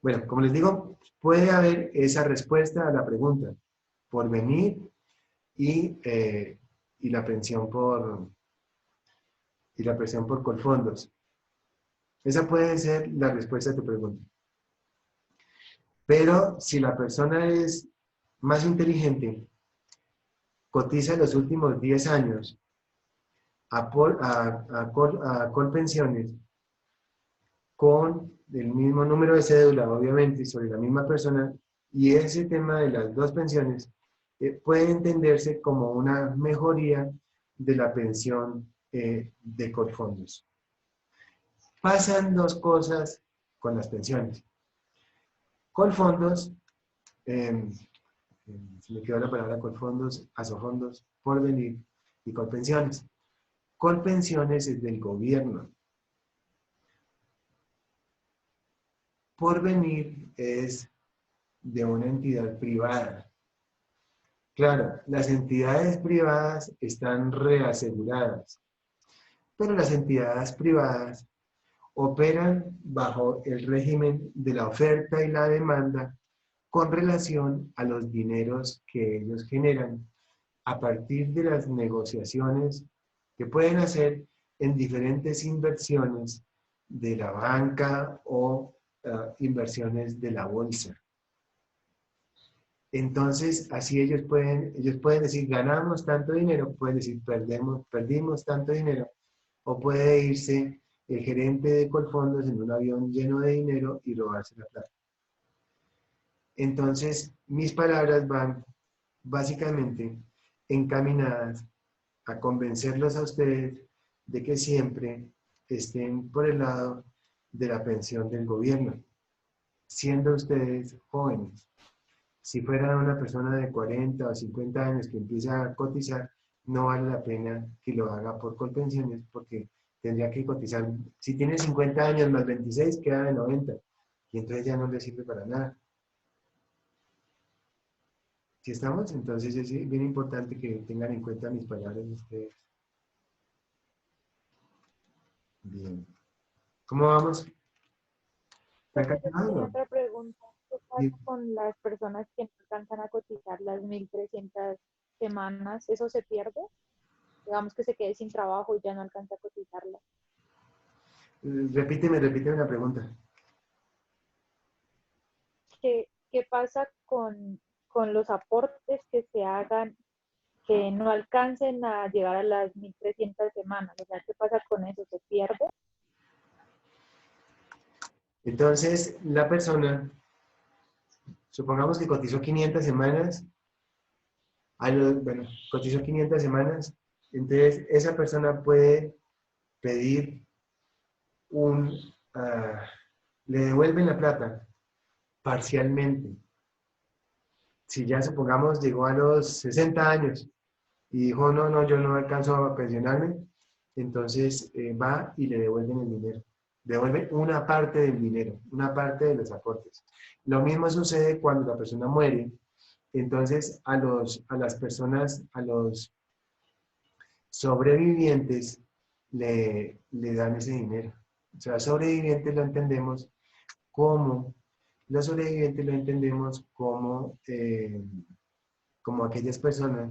bueno, como les digo, puede haber esa respuesta a la pregunta, por venir y la pensión por Colfondos. Esa puede ser la respuesta a tu pregunta. Pero si la persona es más inteligente, cotiza los últimos 10 años a Colpensiones con el mismo número de cédula, obviamente, sobre la misma persona, y ese tema de las 2 pensiones puede entenderse como una mejoría de la pensión de Colfondos. Pasan 2 cosas con las pensiones. Colfondos, se me quedó la palabra Colfondos, Asofondos, Porvenir y Colpensiones. Colpensiones es del gobierno. Porvenir es de una entidad privada. Claro, las entidades privadas están reaseguradas, pero las entidades privadas operan bajo el régimen de la oferta y la demanda con relación a los dineros que ellos generan a partir de las negociaciones que pueden hacer en diferentes inversiones de la banca o inversiones de la bolsa. Entonces, así ellos pueden decir, ganamos tanto dinero, pueden decir, perdimos tanto dinero, o puede irse el gerente de Colfondos en un avión lleno de dinero y robarse la plata. Entonces, mis palabras van básicamente encaminadas a convencerlos a ustedes de que siempre estén por el lado de la pensión del gobierno, siendo ustedes jóvenes. Si fuera una persona de 40 o 50 años que empieza a cotizar, no vale la pena que lo haga por Colpensiones, porque tendría que cotizar. Si tiene 50 años más 26, queda de 90, y entonces ya no le sirve para nada. ¿Sí estamos? Entonces es bien importante que tengan en cuenta mis palabras de ustedes. Bien. ¿Cómo vamos? ¿Está Pues yo tenía calculado? otra pregunta. ¿Qué Sí. pasa con las personas que no alcanzan a cotizar las 1.300 semanas? ¿Eso se pierde? Digamos que se quede sin trabajo y ya no alcanza a cotizarla. Repíteme la pregunta. ¿Qué pasa con los aportes que se hagan que no alcancen a llegar a las 1.300 semanas? O sea, ¿qué pasa con eso? ¿Se pierde? Entonces, la persona, supongamos que cotizó 500 semanas, bueno, cotizó 500 semanas, entonces esa persona puede pedir le devuelven la plata parcialmente. Si ya supongamos llegó a los 60 años y dijo, no, yo no alcanzo a pensionarme, entonces va y le devuelven el dinero. Devuelven una parte del dinero, una parte de los aportes. Lo mismo sucede cuando la persona muere. Entonces, a las personas, a los sobrevivientes, le dan ese dinero. O sea, sobrevivientes lo entendemos como, los sobrevivientes lo entendemos como aquellas personas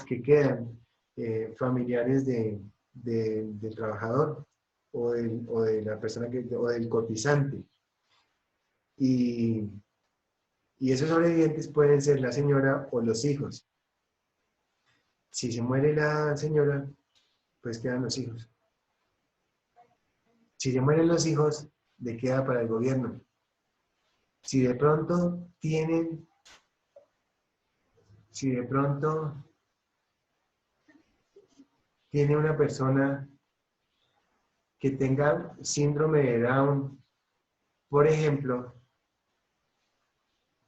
que quedan familiares del trabajador o de la persona o del cotizante. Y esos sobrevivientes pueden ser la señora o los hijos. Si se muere la señora, pues quedan los hijos. Si se mueren los hijos, le queda para el gobierno. Si de pronto tiene una persona que tenga síndrome de Down, por ejemplo,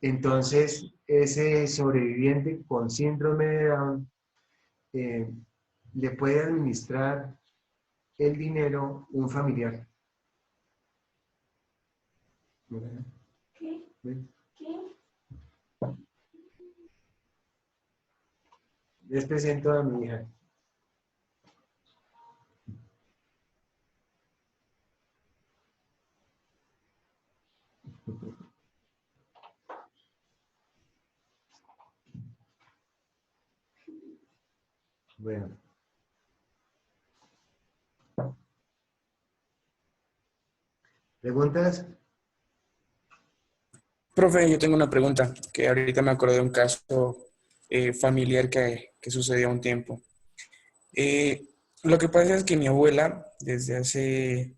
entonces ese sobreviviente con síndrome de Down le puede administrar el dinero un familiar. Les presento a mi hija. Bueno. ¿Preguntas? Profe, yo tengo una pregunta, que ahorita me acordé de un caso familiar que sucedió un tiempo. Lo que pasa es que mi abuela, desde hace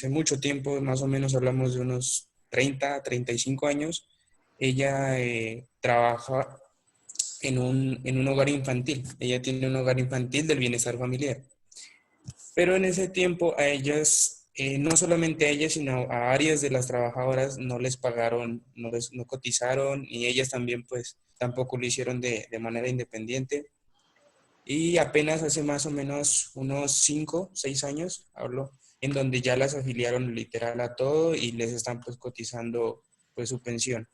mucho tiempo, más o menos hablamos de unos 35 años, ella trabaja en un hogar infantil. Ella tiene un hogar infantil del bienestar familiar. Pero en ese tiempo a ellas, no solamente a ellas, sino a varias de las trabajadoras no les pagaron, no cotizaron, y ellas también pues tampoco lo hicieron de manera independiente. Y apenas hace más o menos unos 5, 6 años, hablo, en donde ya las afiliaron literal a todo y les están pues cotizando pues su pensión.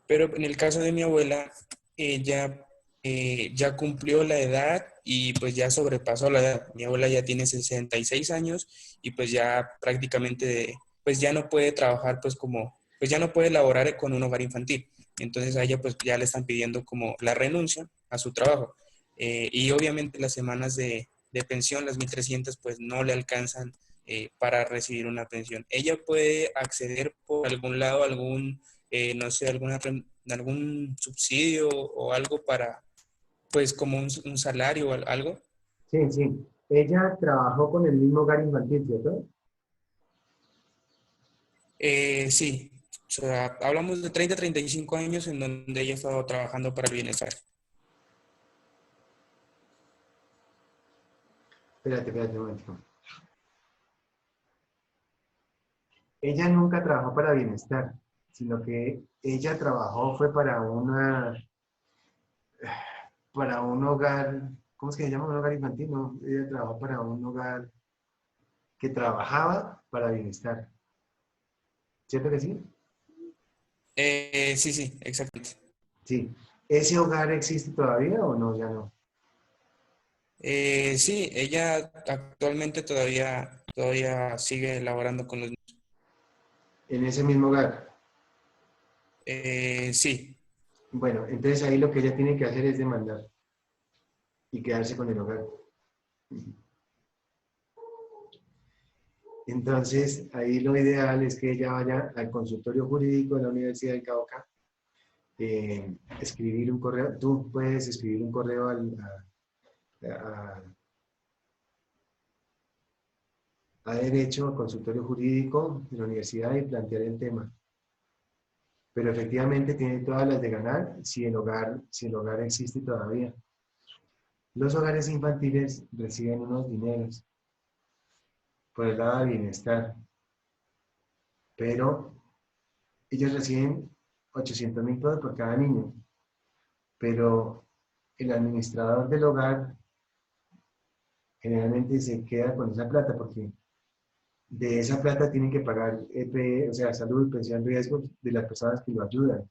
Pero en el caso de mi abuela, ella ya cumplió la edad y pues ya sobrepasó la edad. Mi abuela ya tiene 66 años y pues ya prácticamente pues ya no puede trabajar pues ya no puede laborar con un hogar infantil. Entonces a ella pues ya le están pidiendo como la renuncia a su trabajo. Y obviamente las semanas de pensión, las 1.300, pues no le alcanzan para recibir una pensión. Ella puede acceder por algún lado, no sé, algún subsidio o algo para, pues como un salario o algo. Sí, sí. Ella trabajó con el mismo hogar infantil, ¿cierto? Sí, o sea, hablamos de 30 a 35 años en donde ella estaba trabajando para el bienestar. Espérate un momento. Ella nunca trabajó para bienestar, sino que ella trabajó fue para un hogar, ¿cómo es que se llama? Un hogar infantil, no, ella trabajó para un hogar que trabajaba para bienestar. ¿Cierto que sí? Sí, sí, exactamente. Sí. ¿Ese hogar existe todavía o no? Ya no. Sí, ella actualmente todavía sigue elaborando con los niños. En ese mismo hogar. Sí, Bueno, entonces ahí lo que ella tiene que hacer es demandar y quedarse con el hogar. Entonces, ahí lo ideal es que ella vaya al consultorio jurídico de la Universidad del Cauca, escribir un correo. Tú puedes escribir un correo a- a Derecho, al consultorio jurídico de la universidad y plantear el tema. Pero efectivamente tiene todas las de ganar si el hogar existe todavía. Los hogares infantiles reciben unos dineros por el lado de bienestar, pero ellos reciben 800.000 pesos por cada niño, pero el administrador del hogar generalmente se queda con esa plata porque de esa plata tienen que pagar o sea, salud, pensión, riesgos de las personas que lo ayudan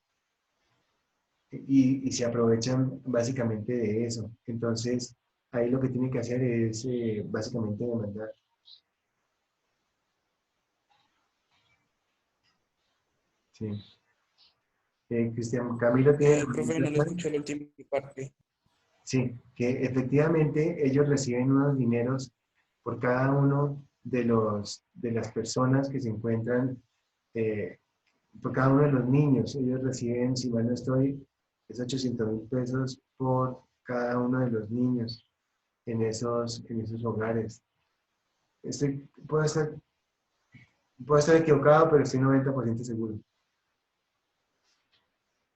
y se aprovechan básicamente de eso. Entonces, ahí lo que tienen que hacer es básicamente demandar. Sí. Cristian Camilo tiene la profe, no le pregunta. escuché la última parte. Sí, que efectivamente ellos reciben unos dineros por cada uno de las personas que se encuentran, eh, por cada uno de los niños. Ellos reciben, si mal no estoy, es 800.000 pesos por cada uno de los niños en esos hogares. Estoy, puedo estar equivocado, pero estoy 90% seguro.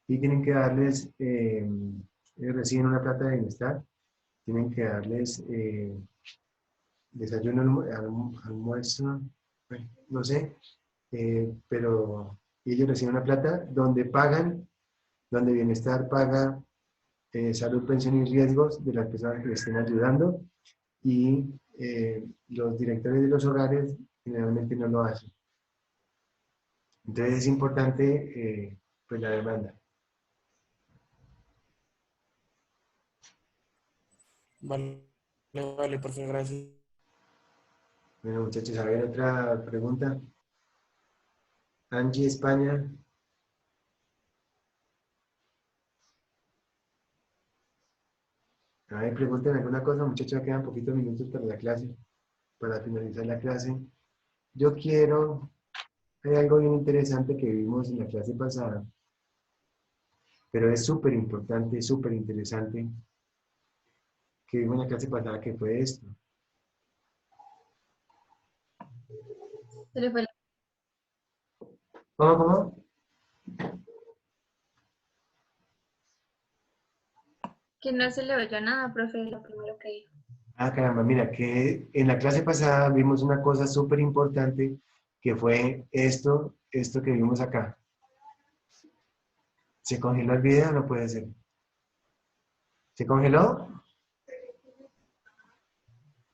Y tienen que darles, ellos reciben una plata de bienestar, tienen que darles desayuno, almuerzo, bueno, no sé, pero ellos reciben una plata donde pagan, donde bienestar paga salud, pensión y riesgos de las personas que le estén ayudando y los directores de los hogares generalmente no lo hacen. Entonces es importante pues la demanda. Vale, vale, profe, gracias. Bueno, muchachos, a ver, otra pregunta. Angie España. A ver, pregunten alguna cosa, muchachos, ya quedan poquitos minutos para la clase, para finalizar la clase. Yo quiero, hay algo bien interesante que vimos en la clase pasada, pero es súper importante, súper interesante, que vimos en la clase pasada, que fue esto. Se le fue ¿Cómo? que no se le oyó nada, profe, lo primero que dijo. Ah, caramba, mira, que en la clase pasada vimos una cosa súper importante, que fue esto que vimos acá. ¿Se congeló el video? No puede ser. ¿Se congeló?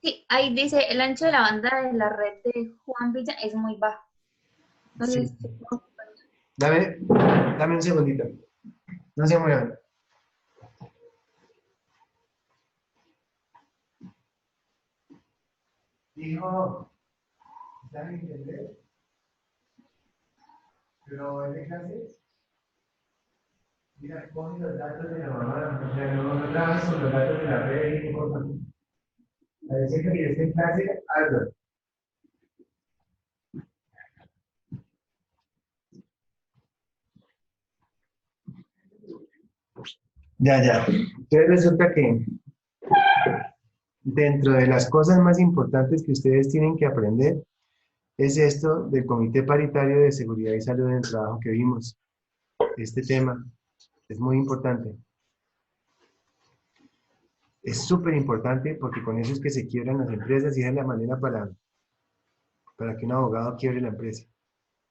Sí, ahí dice, el ancho de la banda de la red de Juan Villa es muy bajo. Sí. Entonces, Dame un segundito. No se muevan. Hijo, ¿están en internet? Pero en clases, mira, coge los datos de la mamá, o sea, no grabas con los datos de la red, no importa. A decir que yo esté en clase, hazlo. Ya. Entonces resulta que dentro de las cosas más importantes que ustedes tienen que aprender es esto del Comité Paritario de Seguridad y Salud en el Trabajo que vimos. Este tema es muy importante. Es súper importante porque con eso es que se quiebran las empresas y esa es la manera para que un abogado quiebre la empresa,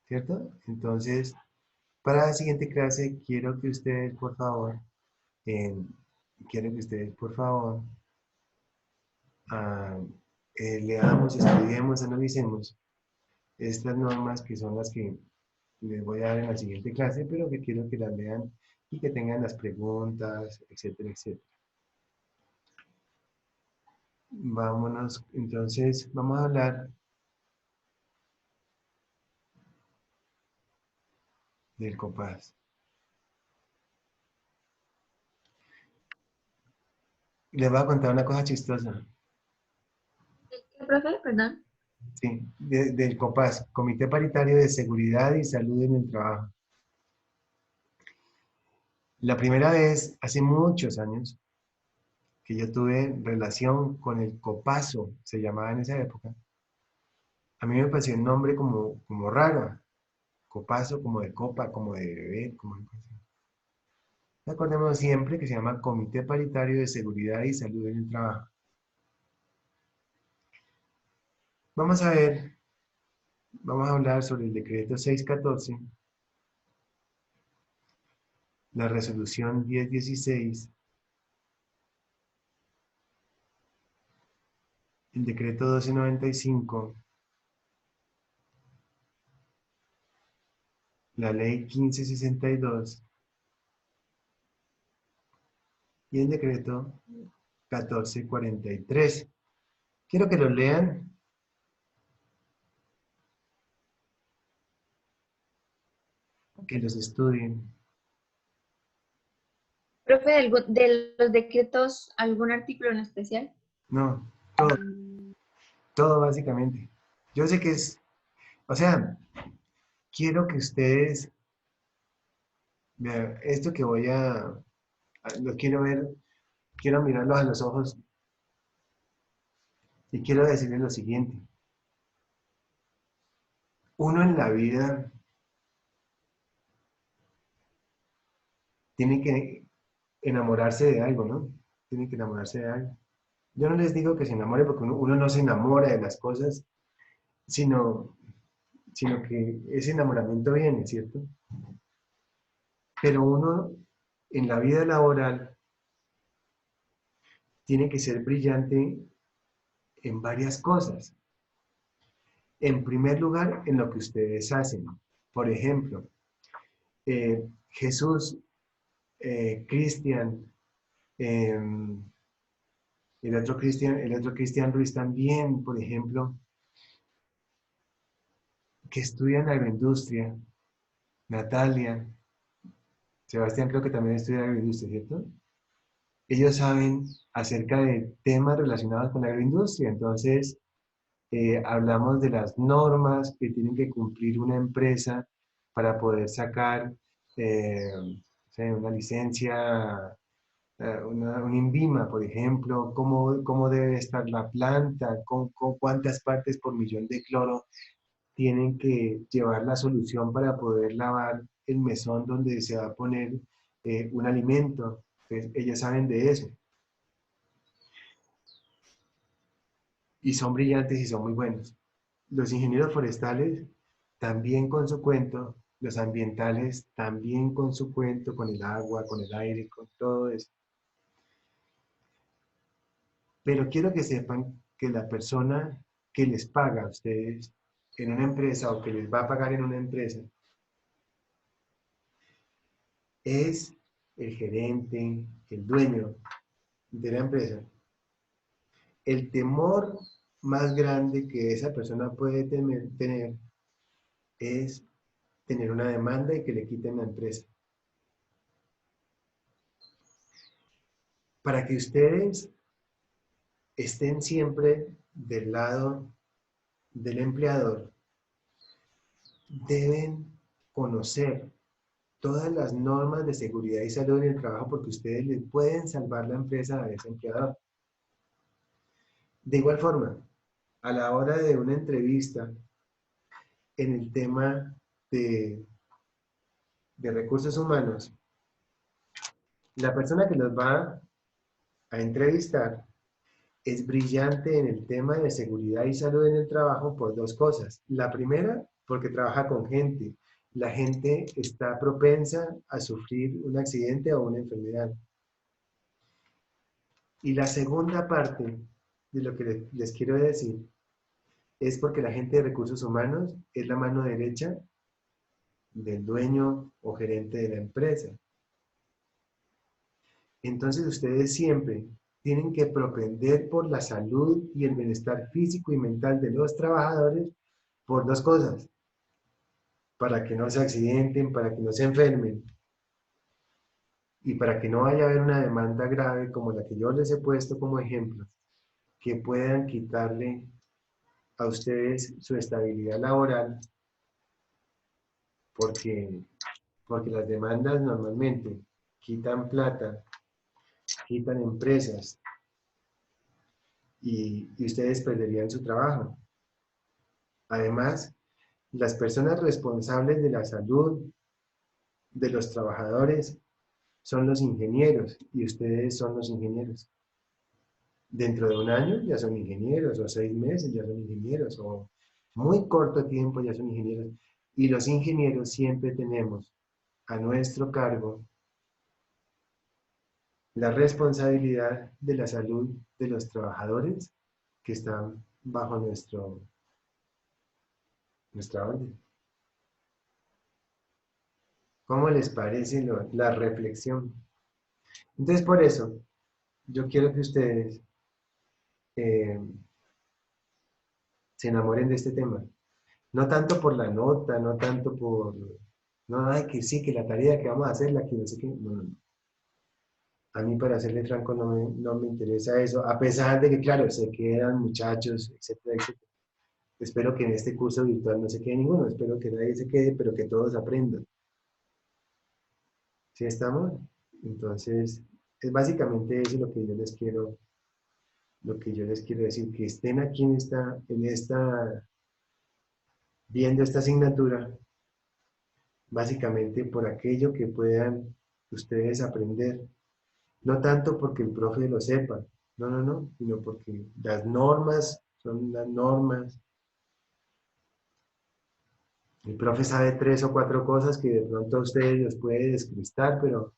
¿cierto? Entonces, para la siguiente clase quiero que ustedes, por favor, ah, leamos, estudiemos, analicemos estas normas que son las que les voy a dar en la siguiente clase, pero que quiero que las lean y que tengan las preguntas, etcétera, etcétera. Vámonos, entonces, vamos a hablar del COPAS. Les voy a contar una cosa chistosa. ¿Qué, profe? Perdón. Sí, del COPAS, Comité Paritario de Seguridad y Salud en el Trabajo. La primera vez, hace muchos años, que yo tuve relación con el COPASO, se llamaba en esa época, a mí me pareció un nombre como raro. COPASO, como de copa, como de bebé, como de cosa. Recordemos siempre que se llama Comité Paritario de Seguridad y Salud en el Trabajo. Vamos a hablar sobre el decreto 614, la resolución 1016, el decreto 1295, la ley 1562 y el decreto 1443. Quiero que lo lean. Que los estudien. Profe, de los decretos, ¿algún artículo en especial? No, todo básicamente. Yo sé que es, o sea, quiero que ustedes, vean, esto que lo quiero ver, quiero mirarlos a los ojos y quiero decirles lo siguiente. Uno en la vida tiene que enamorarse de algo, ¿no? Tiene que enamorarse de algo. Yo no les digo que se enamore porque uno no se enamora de las cosas, sino que ese enamoramiento viene, ¿cierto? Pero uno en la vida laboral tiene que ser brillante en varias cosas. En primer lugar, en lo que ustedes hacen. Por ejemplo, Jesús, Cristian, el otro Cristian Ruiz también, por ejemplo, que estudian agroindustria. Natalia, Sebastián creo que también estudia agroindustria, ¿cierto? Ellos saben acerca de temas relacionados con la agroindustria, entonces hablamos de las normas que tienen que cumplir una empresa para poder sacar una licencia, un INVIMA, por ejemplo, cómo debe estar la planta, con cuántas partes por millón de cloro tienen que llevar la solución para poder lavar el mesón donde se va a poner un alimento. Entonces, ellos saben de eso. Y son brillantes y son muy buenos. Los ingenieros forestales también con su cuento, los ambientales también con su cuento, con el agua, con el aire, con todo eso. Pero quiero que sepan que la persona que les paga a ustedes en una empresa o que les va a pagar en una empresa es el gerente, el dueño de la empresa. El temor más grande que esa persona puede tener es tener una demanda y que le quiten la empresa. Para que ustedes estén siempre del lado del empleador, deben conocer todas las normas de seguridad y salud en el trabajo porque ustedes le pueden salvar la empresa a ese empleador. De igual forma, a la hora de una entrevista en el tema de recursos humanos, la persona que los va a entrevistar es brillante en el tema de seguridad y salud en el trabajo por dos cosas. La primera, porque trabaja con gente. La gente está propensa a sufrir un accidente o una enfermedad. Y la segunda parte de lo que les quiero decir es porque la gente de recursos humanos es la mano derecha del dueño o gerente de la empresa. Entonces ustedes siempre tienen que propender por la salud y el bienestar físico y mental de los trabajadores por dos cosas: para que no se accidenten, para que no se enfermen y para que no vaya a haber una demanda grave como la que yo les he puesto como ejemplo, que puedan quitarle a ustedes su estabilidad laboral, porque las demandas normalmente quitan plata, quitan empresas y ustedes perderían su trabajo. Además, las personas responsables de la salud de los trabajadores son los ingenieros y ustedes son los ingenieros. Dentro de un año ya son ingenieros, o 6 meses ya son ingenieros, o muy corto tiempo ya son ingenieros. Y los ingenieros siempre tenemos a nuestro cargo la responsabilidad de la salud de los trabajadores que están bajo nuestra orden. ¿Cómo les parece la reflexión? Entonces, por eso, yo quiero que ustedes se enamoren de este tema. No tanto por la nota, no tanto por... No, ay, que sí, que la tarea que vamos a hacer, la que no sé qué. No, no, no. A mí, para serle franco, no me interesa eso, a pesar de que, claro, se quedan muchachos, etcétera, etcétera. Espero que en este curso virtual no se quede ninguno, espero que nadie se quede, pero que todos aprendan. ¿Sí estamos? Entonces, es básicamente eso lo que yo les quiero decir, que estén aquí viendo esta asignatura, básicamente por aquello que puedan ustedes aprender. No tanto porque el profe lo sepa, no, sino porque las normas son las normas. El profe sabe 3 o 4 cosas que de pronto a ustedes les puede despistar, pero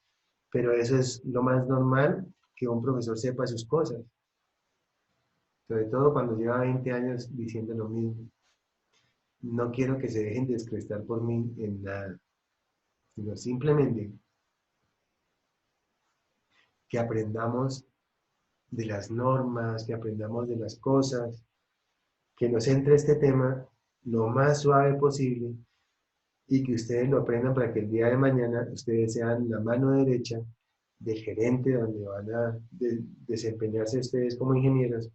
eso es lo más normal, que un profesor sepa sus cosas. Sobre todo cuando lleva 20 años diciendo lo mismo. No quiero que se dejen descrestar por mí en nada, sino simplemente que aprendamos de las normas, que aprendamos de las cosas, que nos entre este tema lo más suave posible y que ustedes lo aprendan para que el día de mañana ustedes sean la mano derecha del gerente donde van a desempeñarse ustedes como ingenieros,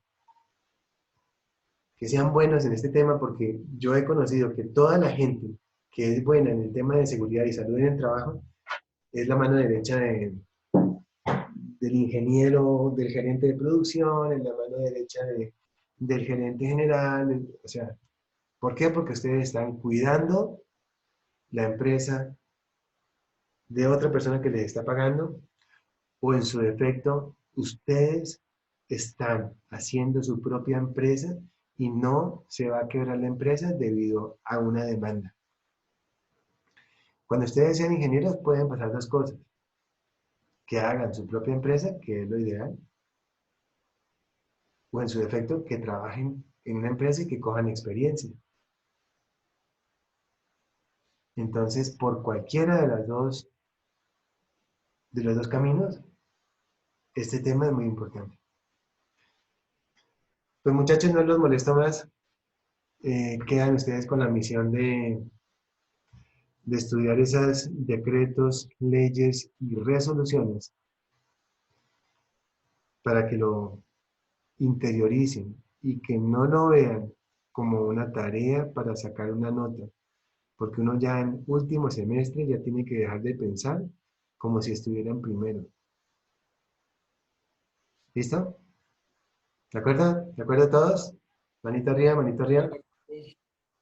que sean buenos en este tema, porque yo he conocido que toda la gente que es buena en el tema de seguridad y salud en el trabajo es la mano derecha del ingeniero, del gerente de producción, es la mano derecha del gerente general, o sea, ¿por qué? Porque ustedes están cuidando la empresa de otra persona que les está pagando, o en su defecto, ustedes están haciendo su propia empresa y no se va a quebrar la empresa debido a una demanda. Cuando ustedes sean ingenieros pueden pasar dos cosas: que hagan su propia empresa, que es lo ideal, o en su defecto, que trabajen en una empresa y que cojan experiencia. Entonces, por cualquiera de los dos caminos, este tema es muy importante. Pues muchachos, no los molesto más. Quedan ustedes con la misión de estudiar esos decretos, leyes y resoluciones para que lo interioricen y que no lo vean como una tarea para sacar una nota, porque uno ya en último semestre ya tiene que dejar de pensar como si estuviera en primero. ¿Listo? ¿De acuerdo? ¿De acuerdo todos? Manito arriba, manito arriba.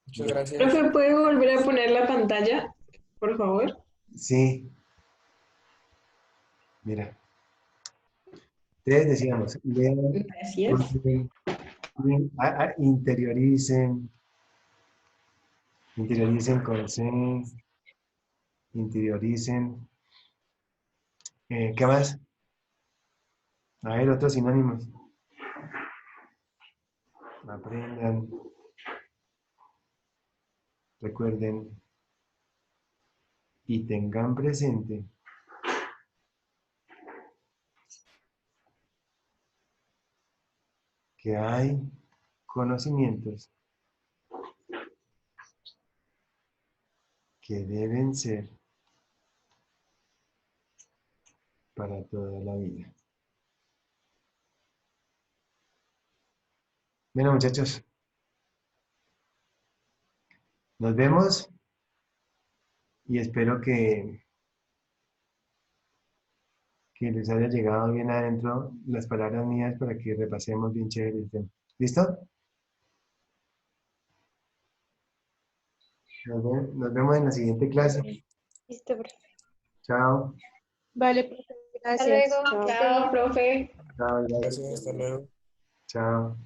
Muchas gracias. Profe, ¿puede volver a poner la pantalla, por favor? Sí, mira. Entonces decíamos, lean, Gracias. interioricen, con C, interioricen. ¿Qué más? A ver, otros sinónimos. Aprendan, recuerden y tengan presente que hay conocimientos que deben ser para toda la vida. Bueno, muchachos, nos vemos y espero que les haya llegado bien adentro las palabras mías para que repasemos bien chévere el tema. ¿Listo? Nos vemos en la siguiente clase. Listo, profe. Chao. Vale, profe, Hasta gracias. luego. Chao, profe. Chao, Gracias, hasta luego. Chao.